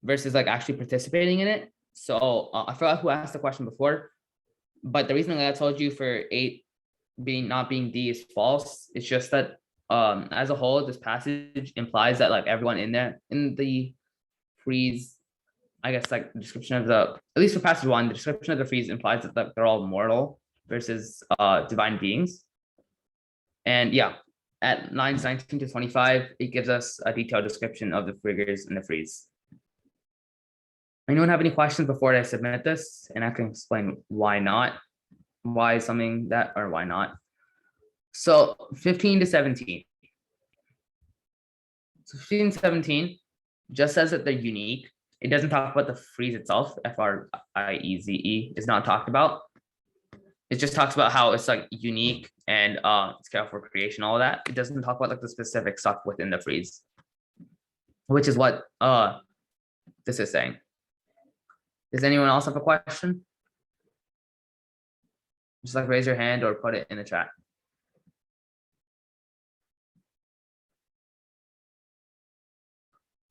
versus like actually participating in it. So I forgot who asked the question before, but the reason that I told you for 8 not being D is false. It's just that as a whole, this passage implies that like everyone in there in the frieze, I guess like the description of the, at least for passage 1, the description of the frieze implies that they're all mortal versus divine beings. And yeah, at lines 19 to 25, it gives us a detailed description of the figures in the frieze. Anyone have any questions before I submit this? And I can explain why not, why something that, or why not. So 15 to 17. So 15 to 17 just says that they're unique. It doesn't talk about the frieze itself. Frieze is not talked about. It just talks about how it's like unique and it's careful for creation, all of that. It doesn't talk about like the specific stuff within the frieze, which is what this is saying. Does anyone else have a question? Just like raise your hand or put it in the chat.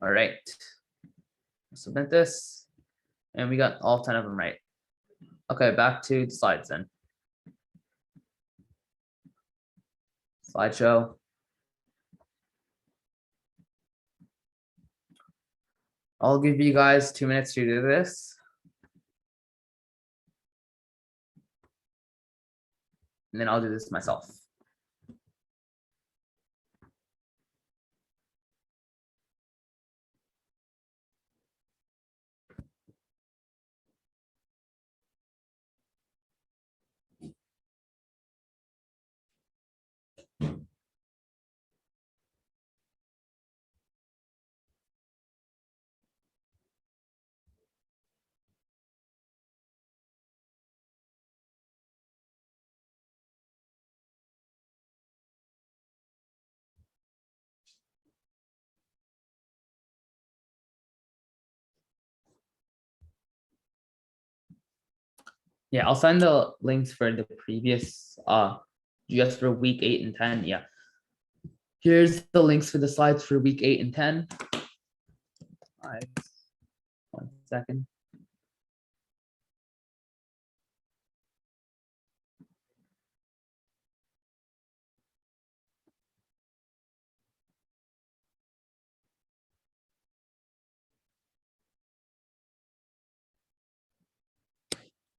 All right. Submit this. And we got all 10 of them right. Okay, back to the slides then. slideshow. I'll give you guys 2 minutes to do this. And then I'll do this myself. Yeah, I'll send the links for the previous just for week 8 and 10. Yeah. Here's the links for the slides for week 8 and 10. All right. 1 second.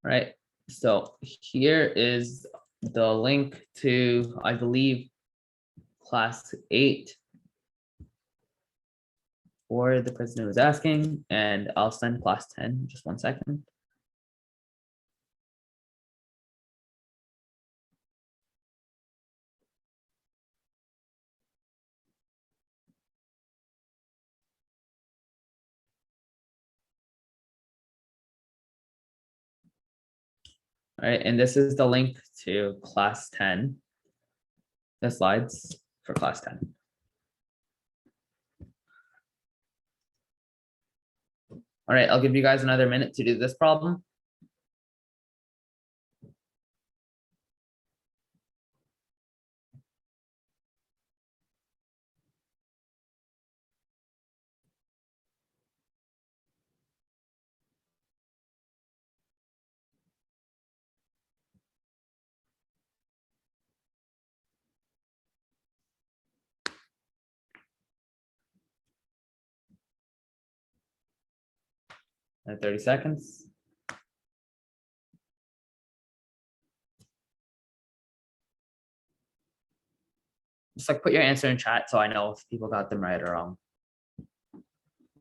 All right. So here is the link to, I believe, class 8 for the person who was asking, and I'll send class 10. Just 1 second. All right, and this is the link to class 10, the slides for class 10. All right, I'll give you guys another minute to do this problem. And 30 seconds. Just like put your answer in chat so I know if people got them right or wrong.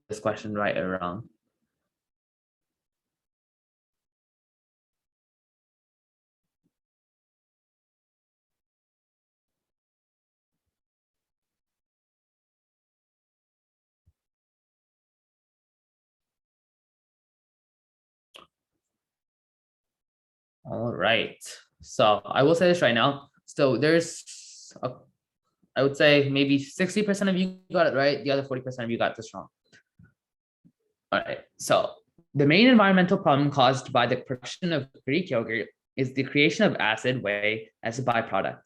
This question right or wrong. All right. So I will say this right now. So I would say maybe 60% of you got it right. The other 40% of you got this wrong. All right. So the main environmental problem caused by the production of Greek yogurt is the creation of acid whey as a byproduct.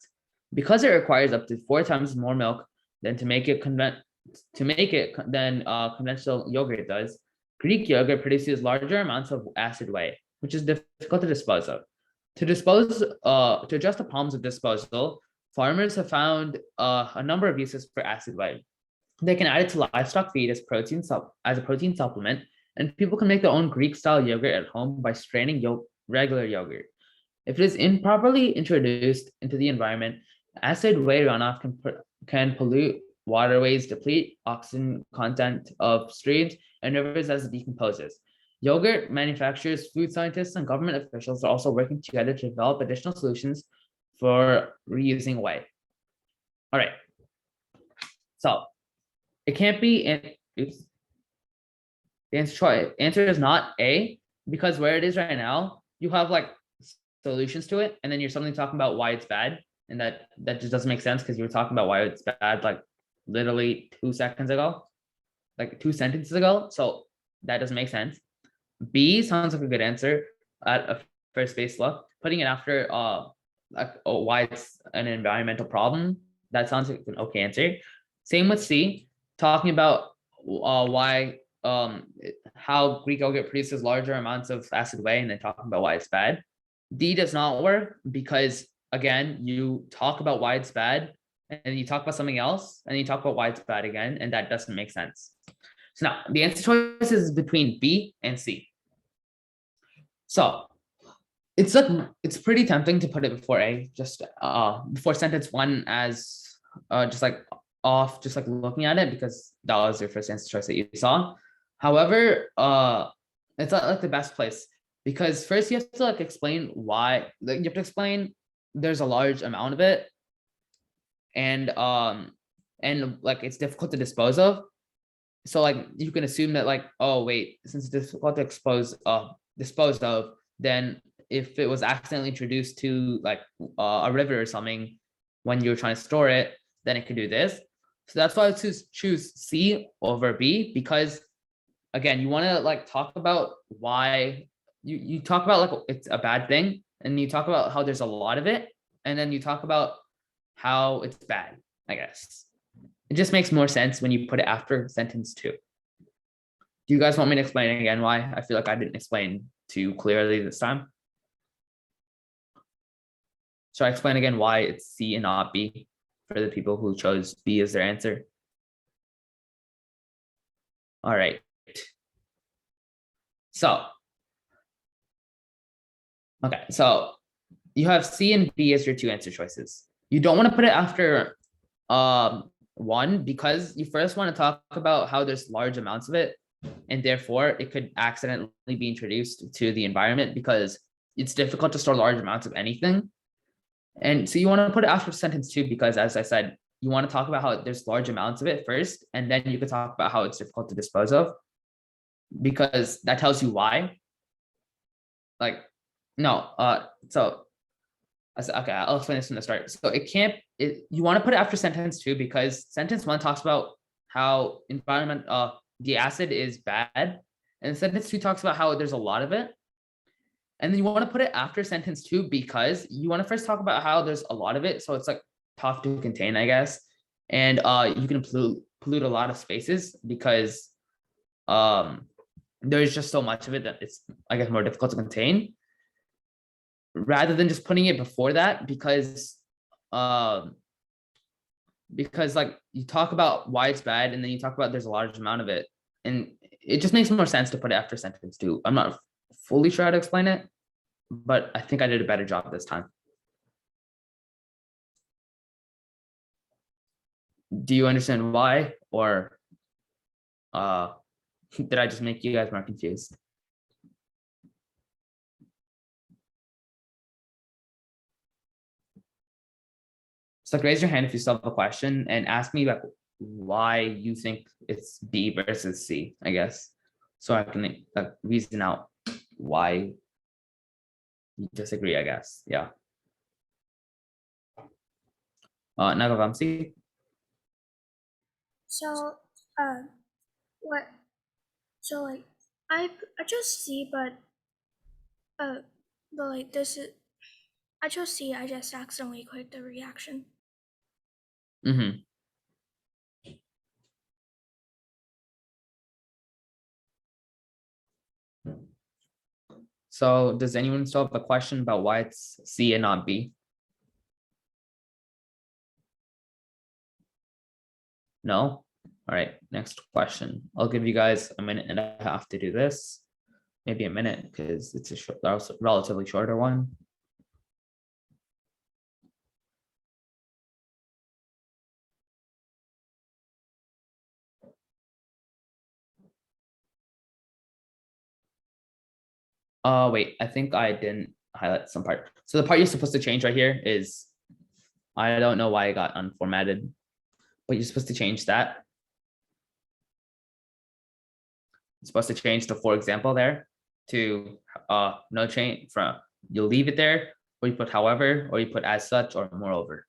Because it requires up to 4 times more milk than to make it conventional yogurt does, Greek yogurt produces larger amounts of acid whey, which is difficult to dispose of. To address the problems of disposal, farmers have found a number of uses for acid whey. They can add it to livestock feed as a protein supplement, and people can make their own Greek-style yogurt at home by straining regular yogurt. If it is improperly introduced into the environment, acid whey runoff can pollute waterways, deplete oxygen content of streams and rivers as it decomposes. Yogurt manufacturers, food scientists, and government officials are also working together to develop additional solutions for reusing whey. All right. So it can't be, oops. The answer is not A, because where it is right now, you have like solutions to it, and then you're suddenly talking about why it's bad, and that just doesn't make sense because you were talking about why it's bad like literally 2 seconds ago, like 2 sentences ago. So that doesn't make sense. B sounds like a good answer at a first base look. Putting it after why it's an environmental problem, that sounds like an okay answer. Same with C, talking about why how Greek yogurt produces larger amounts of acid whey, and then talking about why it's bad. D does not work because again, you talk about why it's bad, and you talk about something else, and you talk about why it's bad again, and that doesn't make sense. So now the answer choice is between B and C. So it's pretty tempting to put it before A, just before sentence one as just like off, just like looking at it because that was your first answer choice that you saw. However, it's not like the best place because first you have to like explain why, like you have to explain there's a large amount of it and like it's difficult to dispose of. So like you can assume that like, oh wait, since it's difficult to dispose of, then if it was accidentally introduced to like a river or something when you're trying to store it, then it could do this. So that's why I choose C over B, because again, you want to like talk about why you talk about like it's a bad thing, and you talk about how there's a lot of it, and then you talk about how it's bad, I guess. It just makes more sense when you put it after sentence two. Do you guys want me to explain again why? I feel like I didn't explain too clearly this time. So I explain again why it's C and not B for the people who chose B as their answer. All right. So, okay, so you have C and B as your two answer choices. You don't want to put it after one because you first want to talk about how there's large amounts of it, and therefore it could accidentally be introduced to the environment because it's difficult to store large amounts of anything. And so you want to put it after sentence two because, as I said, you want to talk about how there's large amounts of it first, and then you could talk about how it's difficult to dispose of, because that tells you why. Like, no, so I said, okay, I'll explain this from the start. So you want to put it after sentence two because sentence one talks about how the acid is bad, and sentence two talks about how there's a lot of it. And then you want to put it after sentence two because you want to first talk about how there's a lot of it, so it's like tough to contain, I guess, and you can pollute a lot of spaces because there's just so much of it that it's, I guess, more difficult to contain, rather than just putting it before that because like you talk about why it's bad and then you talk about there's a large amount of it, and it just makes more sense to put it after sentence two. I'm not fully sure how to explain it, but I think I did a better job this time. Do you understand why, or uh did I just make you guys more confused? So like raise your hand if you still have a question and ask me like why you think it's B versus C, I guess. So I can like reason out why you disagree, I guess. Yeah. Nagavamsi. So, what? So like, I just see, uh, but like this is I chose C. I just accidentally clicked the reaction. Mm-hmm. So does anyone still have a question about why it's C and not B? No? All right, next question. I'll give you guys a minute and a half to do this. Maybe a minute because it's a relatively shorter one. Wait, I think I didn't highlight some part. So the part you're supposed to change right here is, I don't know why it got unformatted, but you're supposed to change that. You're supposed to change the for example there to no change from, you'll leave it there, or you put however, or you put as such, or moreover.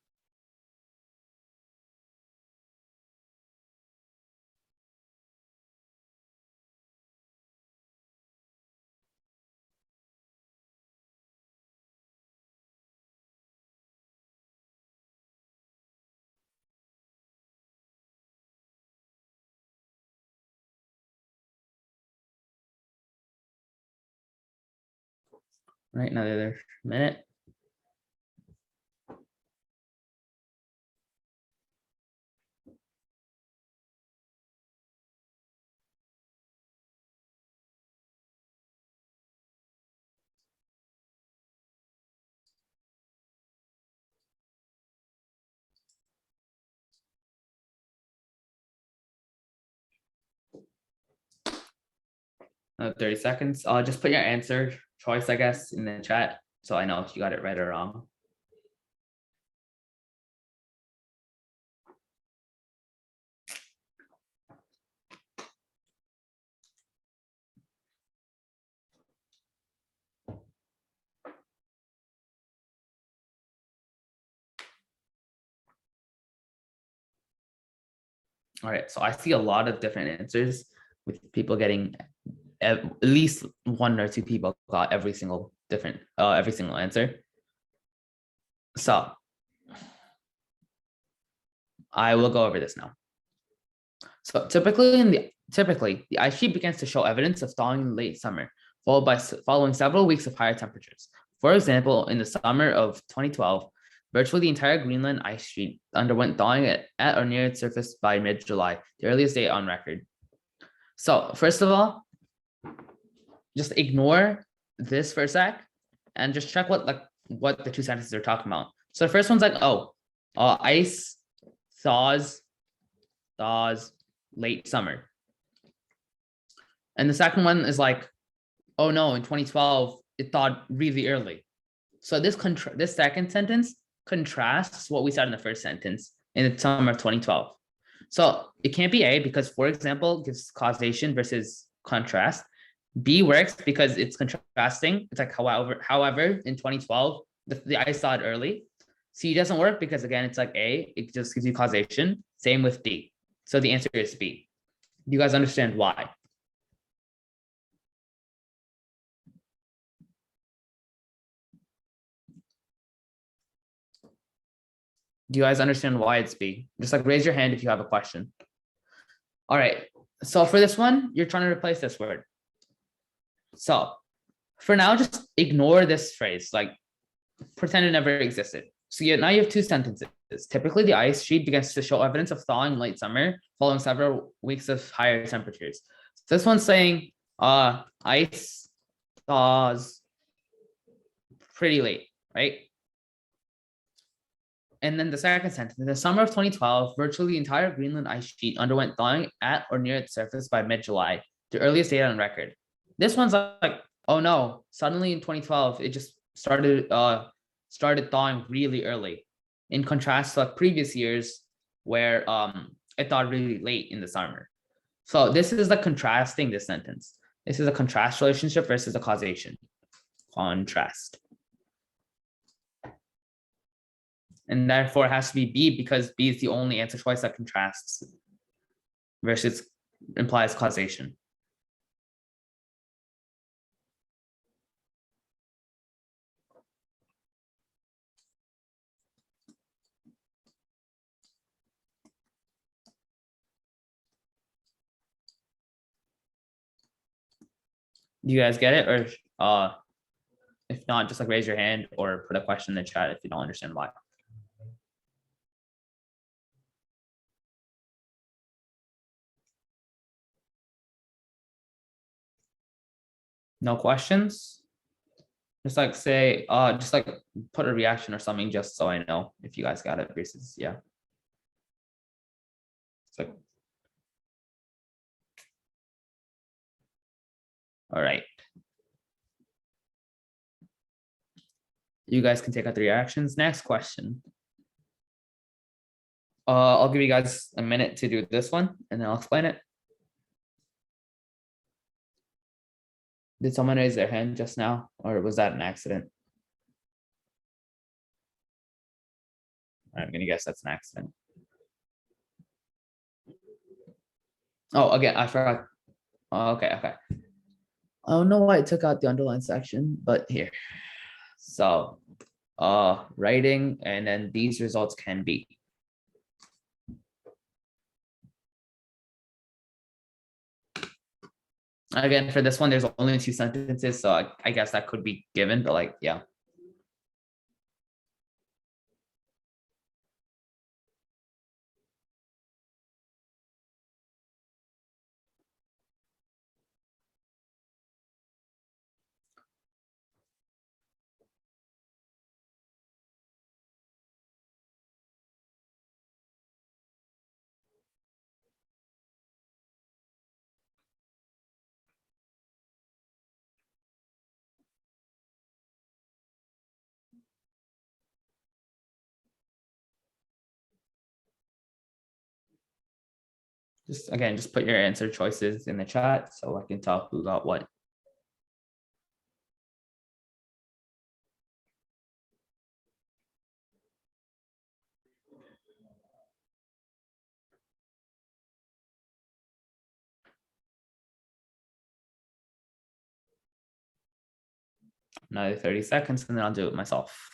Right, another minute. 30 seconds. Just put your answer choice, I guess, in the chat so I know if you got it right or wrong. All right, so I see a lot of different answers with people getting at least one or two people got every single answer. So I will go over this now. So typically the ice sheet begins to show evidence of thawing in late summer, following several weeks of higher temperatures. For example, in the summer of 2012, virtually the entire Greenland ice sheet underwent thawing at or near its surface by mid-July, the earliest date on record. So first of all, just ignore this for a sec and just check what the two sentences are talking about. So the first one's like, ice thaws late summer. And the second one is like, oh no, in 2012, it thawed really early. So this second sentence contrasts what we said in the first sentence in the summer of 2012. So it can't be A because, for example, gives causation versus contrast. B works because it's contrasting. It's like, however, in 2012, the ice thawed early. C doesn't work because, again, it's like A, it just gives you causation. Same with D. So the answer is B. Do you guys understand why? Do you guys understand why it's B? Just like raise your hand if you have a question. All right. So for this one, you're trying to replace this word. So for now, just ignore this phrase, like pretend it never existed. So now you have two sentences. Typically, the ice sheet begins to show evidence of thawing in late summer following several weeks of higher temperatures. So this one's saying ice thaws pretty late, right? And then the second sentence, in the summer of 2012, virtually the entire Greenland ice sheet underwent thawing at or near its surface by mid-July, the earliest date on record. This one's like, oh no, suddenly in 2012, it just started thawing really early, in contrast to like previous years where it thawed really late in the summer. So this is the contrasting this sentence. This is a contrast relationship versus a causation. Contrast. And therefore it has to be B because B is the only answer choice that contrasts versus implies causation. Do you guys get it? Or if not, just like raise your hand or put a question in the chat if you don't understand why. No questions? Just like say, just like put a reaction or something just so I know if you guys got it versus yeah. It's like, all right. You guys can take out the reactions. Next question. I'll give you guys a minute to do this one and then I'll explain it. Did someone raise their hand just now, or was that an accident? I'm gonna guess that's an accident. Oh, again, I forgot. Oh, okay. I don't know why I took out the underline section, but here. So, writing, and then these results can be. Again, for this one, there's only two sentences, so I guess that could be given, but like, yeah. Just put your answer choices in the chat so I can tell who got what. Another 30 seconds and then I'll do it myself.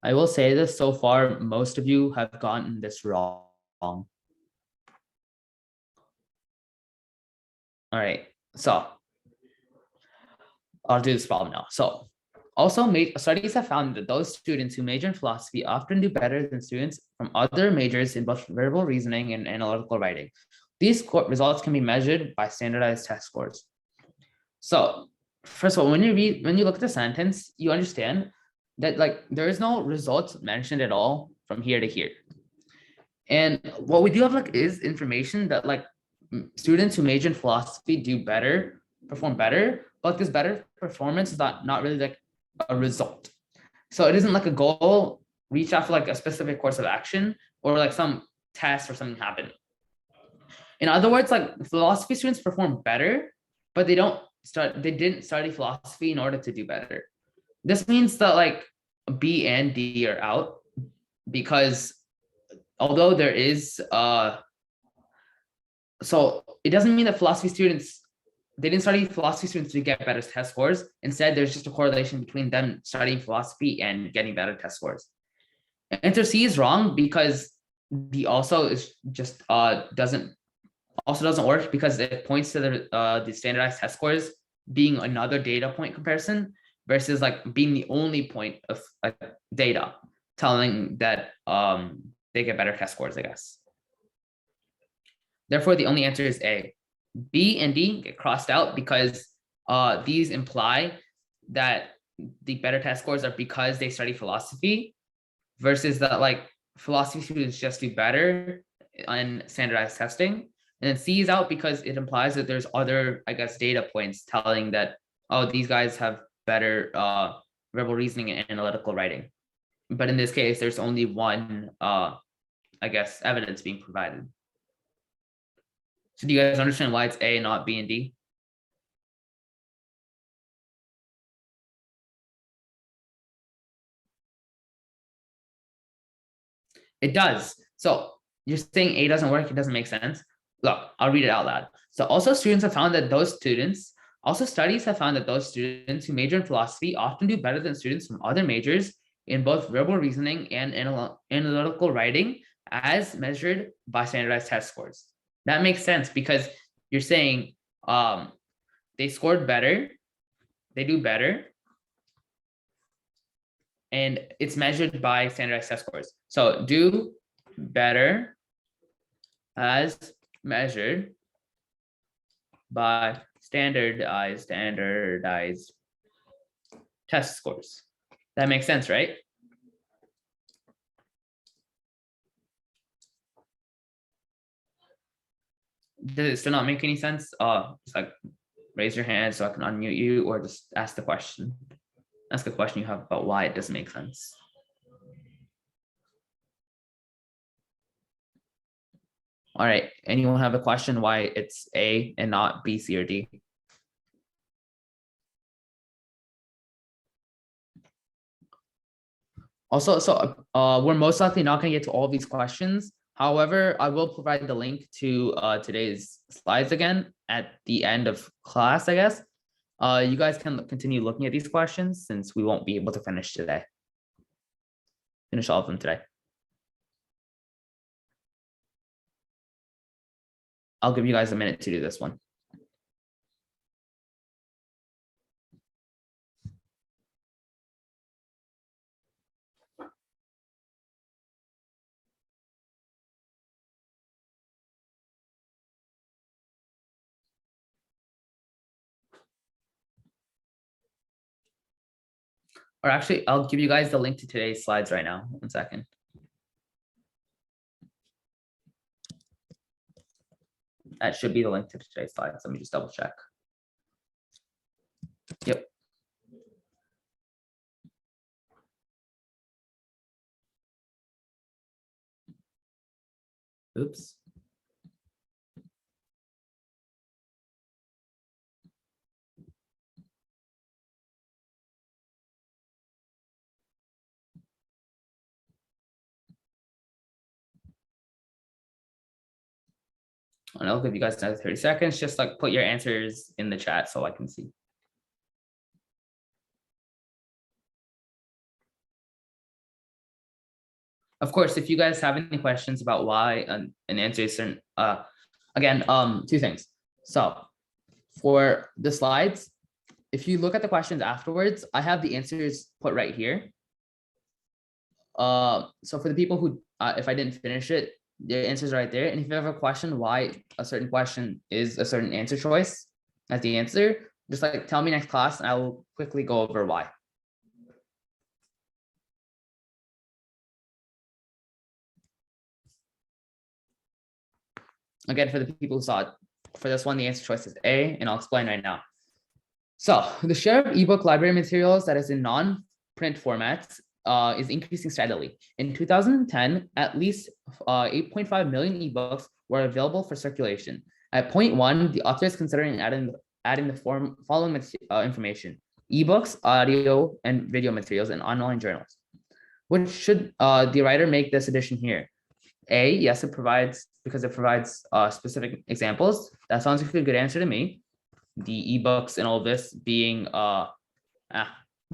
I will say this, so far, most of you have gotten this wrong. All right, so I'll do this problem now. So also studies have found that those students who major in philosophy often do better than students from other majors in both verbal reasoning and analytical writing. These results can be measured by standardized test scores. So first of all, when you look at the sentence, you understand that like there is no results mentioned at all from here to here. And what we do have like is information that like students who major in philosophy do better, perform better, but this better performance is not really like a result. So it isn't like a goal reach after like a specific course of action or like some test or something happened. In other words, like philosophy students perform better, but they didn't study philosophy in order to do better. This means that like B and D are out because although there is so it doesn't mean that they didn't study philosophy students to get better test scores. Instead, there's just a correlation between them studying philosophy and getting better test scores. Answer C is wrong because D also is just doesn't work because it points to the standardized test scores being another data point comparison versus like being the only point of like data telling that they get better test scores, I guess. Therefore, the only answer is A. B and D get crossed out because these imply that the better test scores are because they study philosophy versus that like philosophy students just do better on standardized testing. And then C is out because it implies that there's other, I guess, data points telling that, oh, these guys have better verbal reasoning and analytical writing. But in this case, there's only one, I guess, evidence being provided. So do you guys understand why it's A and not B and D? It does. So you're saying A doesn't work, it doesn't make sense. Look, I'll read it out loud. So studies have found that those students who major in philosophy often do better than students from other majors in both verbal reasoning and analytical writing as measured by standardized test scores. That makes sense because you're saying they scored better, they do better, and it's measured by standardized test scores. So do better as measured by standardized test scores. That makes sense, right? Does it still not make any sense? Just like raise your hand so I can unmute you, or just ask the question. Ask a question you have about why it doesn't make sense. All right, anyone have a question why it's A and not B, C, or D? Also, we're most likely not going to get to all of these questions. However, I will provide the link to today's slides again at the end of class, I guess. You guys can continue looking at these questions since we won't be able to finish all of them today. I'll give you guys a minute to do this one. Or actually, I'll give you guys the link to today's slides right now. 1 second. That should be the link to today's slides. Let me just double check. Yep. Oops. And I'll give you guys another 30 seconds. Just like put your answers in the chat so I can see. Of course, if you guys have any questions about why an answer is certain, again, two things. So for the slides, if you look at the questions afterwards, I have the answers put right here. So for the people who, if I didn't finish it, the answers are right there. And if you have a question why a certain question is a certain answer choice as the answer, just like tell me next class and I will quickly go over why. Again, for the people who saw it, for this one, the answer choice is A, and I'll explain right now. So the share of ebook library materials that is in non-print formats is increasing steadily. In 2010, at least 8.5 million ebooks were available for circulation. At point 1, the author is considering adding the following information: ebooks, audio, and video materials, and online journals. Which should the writer make this addition here? A, yes, it provides, because it provides specific examples. That sounds like a good answer to me. The ebooks and all of this being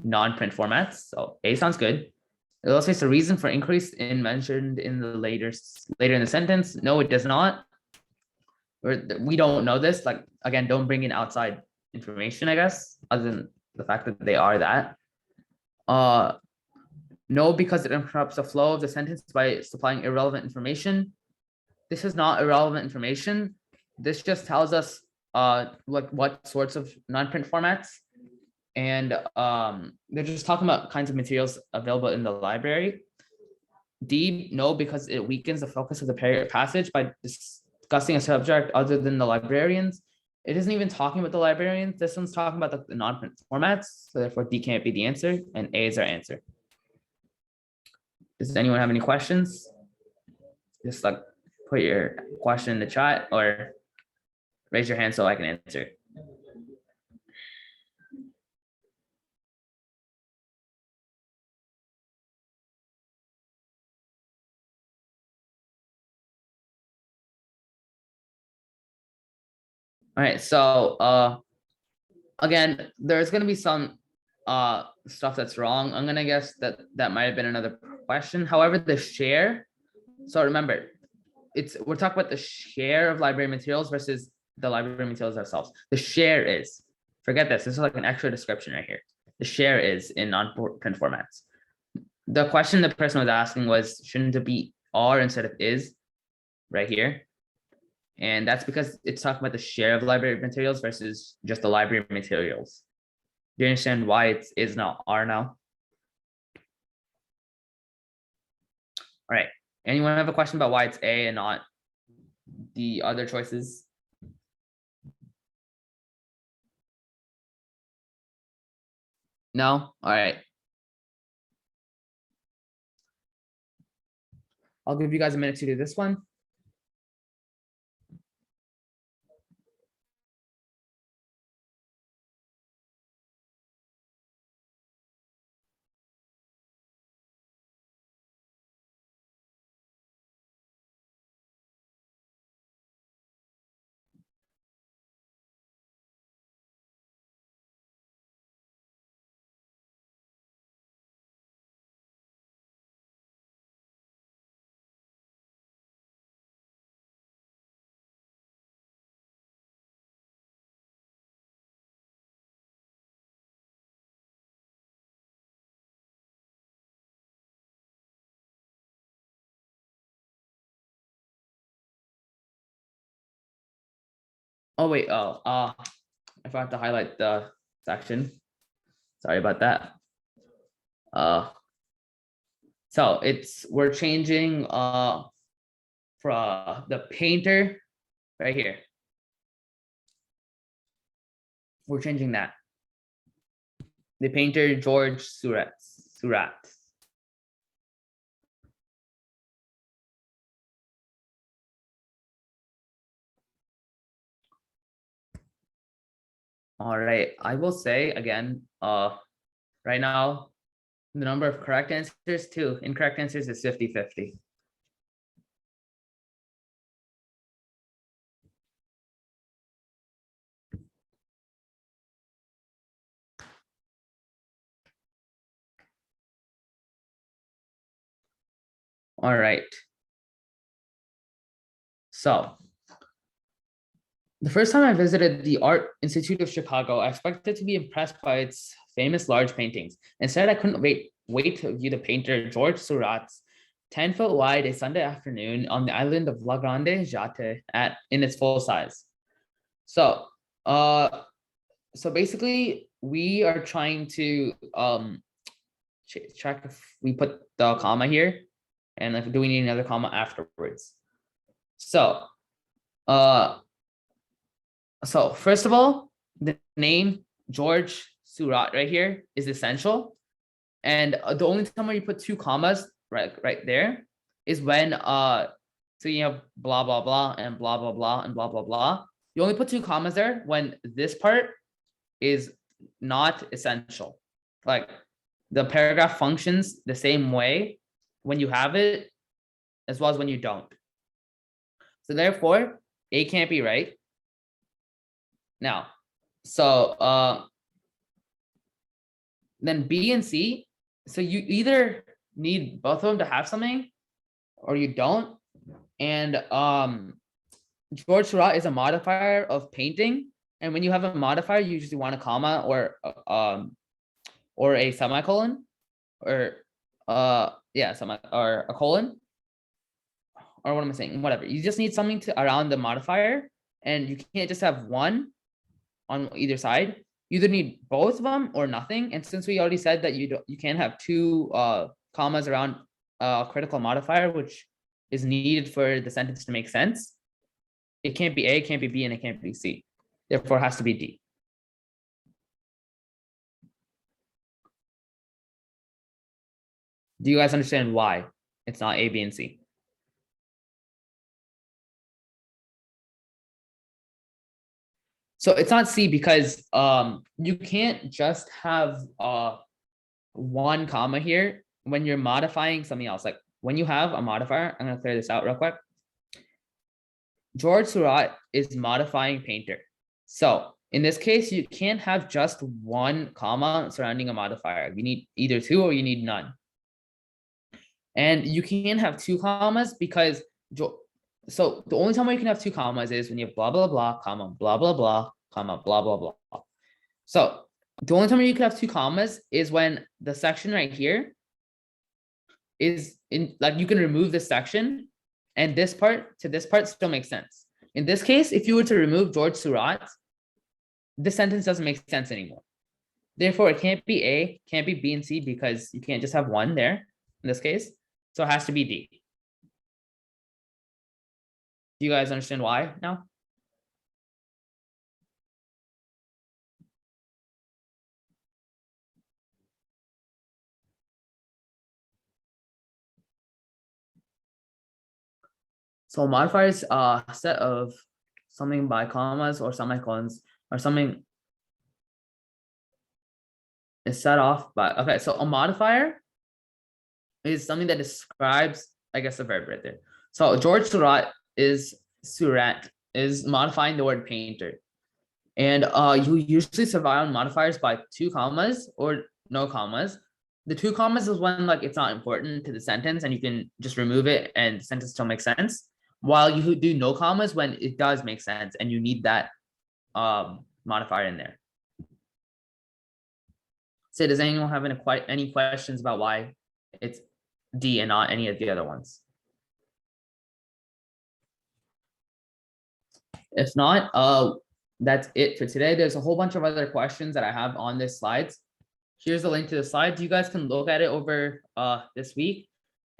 non-print formats. So A sounds good. It illustrates the reason for increase in mentioned in the later in the sentence. No, it does not. We don't know this. Like, again, don't bring in outside information, I guess, other than the fact that they are that. No, because it interrupts the flow of the sentence by supplying irrelevant information. This is not irrelevant information. This just tells us like what sorts of non-print formats. And they're just talking about kinds of materials available in the library. D, no, because it weakens the focus of the passage by discussing a subject other than the librarians. It isn't even talking about the librarians. This one's talking about the non-print formats. So therefore D can't be the answer and A is our answer. Does anyone have any questions? Just like put your question in the chat or raise your hand so I can answer. All right, so again, there's gonna be some stuff that's wrong. I'm gonna guess that might have been another question. However, the share, so remember, we're talking about the share of library materials versus the library materials themselves. The share is, forget this is like an extra description right here. The share is in non-print formats. The question the person was asking was, shouldn't it be are instead of is right here? And that's because it's talking about the share of library materials versus just the library materials. Do you understand why it is not are now? All right. Anyone have a question about why it's A and not the other choices? No? All right. I'll give you guys a minute to do this one. Oh wait, I forgot to highlight the section. Sorry about that. So we're changing for the painter right here. We're changing that. The painter George Seurat. All right, I will say again, right now, the number of correct answers to incorrect answers is 50-50. All right. So the first time I visited the Art Institute of Chicago, I expected to be impressed by its famous large paintings. Instead, I couldn't wait to view the painter George Seurat's 10-foot wide a Sunday afternoon on the island of La Grande Jatte in its full size. So, basically, we are trying to check if we put the comma here, and if do we need another comma afterwards. So, first of all, the name George Seurat right here is essential. And the only time where you put two commas right there is when so you have blah blah blah and blah blah blah and blah blah blah. You only put two commas there when this part is not essential. Like the paragraph functions the same way when you have it as well as when you don't. So therefore, A can't be right. Now, so then B and C, so you either need both of them to have something or you don't. And George Seurat is a modifier of painting. And when you have a modifier, you usually want a comma or a semicolon or or a colon. Or what am I saying? Whatever. You just need something to around the modifier, and you can't just have one on either side. You either need both of them or nothing. And since we already said that you can't have two commas around a critical modifier, which is needed for the sentence to make sense, it can't be A, it can't be B, and it can't be C. Therefore, it has to be D. Do you guys understand why it's not A, B, and C? So it's not C because you can't just have one comma here when you're modifying something else. Like when you have a modifier, I'm gonna clear this out real quick. George Seurat is modifying painter. So in this case, you can't have just one comma surrounding a modifier. You need either two or you need none. And you can't have two commas because so the only time where you can have two commas is when you have blah blah blah, comma, blah blah blah, comma, blah blah blah. So the only time where you can have two commas is when the section right here is in, like, you can remove this section and this part to this part still makes sense. In this case, if you were to remove George Seurat, this sentence doesn't make sense anymore. Therefore, it can't be A, can't be B and C because you can't just have one there in this case. So it has to be D. Do you guys understand why now? So modifiers a set of something by commas or semicolons or something is set off by, okay, so a modifier is something that describes, I guess, a verb right there. So George Seurat is modifying the word painter. And you usually survive on modifiers by two commas or no commas. The two commas is when like it's not important to the sentence and you can just remove it and the sentence still makes sense. While you do no commas when it does make sense and you need that modifier in there. So does anyone have any questions about why it's D and not any of the other ones? If not, that's it for today. There's a whole bunch of other questions that I have on this slides. Here's the link to the slides. You guys can look at it over this week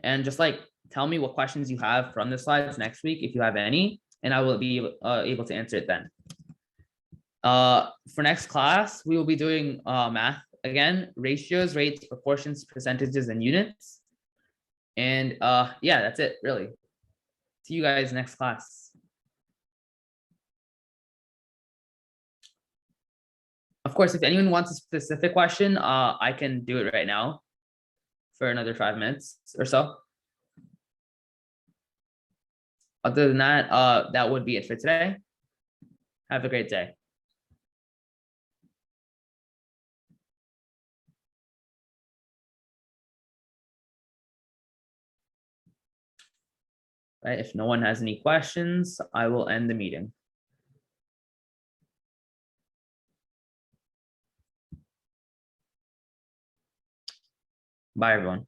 and just like tell me what questions you have from the slides next week if you have any, and I will be able to answer it then. For next class, we will be doing math again, ratios, rates, proportions, percentages, and units. And yeah, that's it really. See you guys next class. Of course, if anyone wants a specific question, I can do it right now for another 5 minutes or so. Other than that, that would be it for today. Have a great day. Right, if no one has any questions, I will end the meeting. Bye, everyone.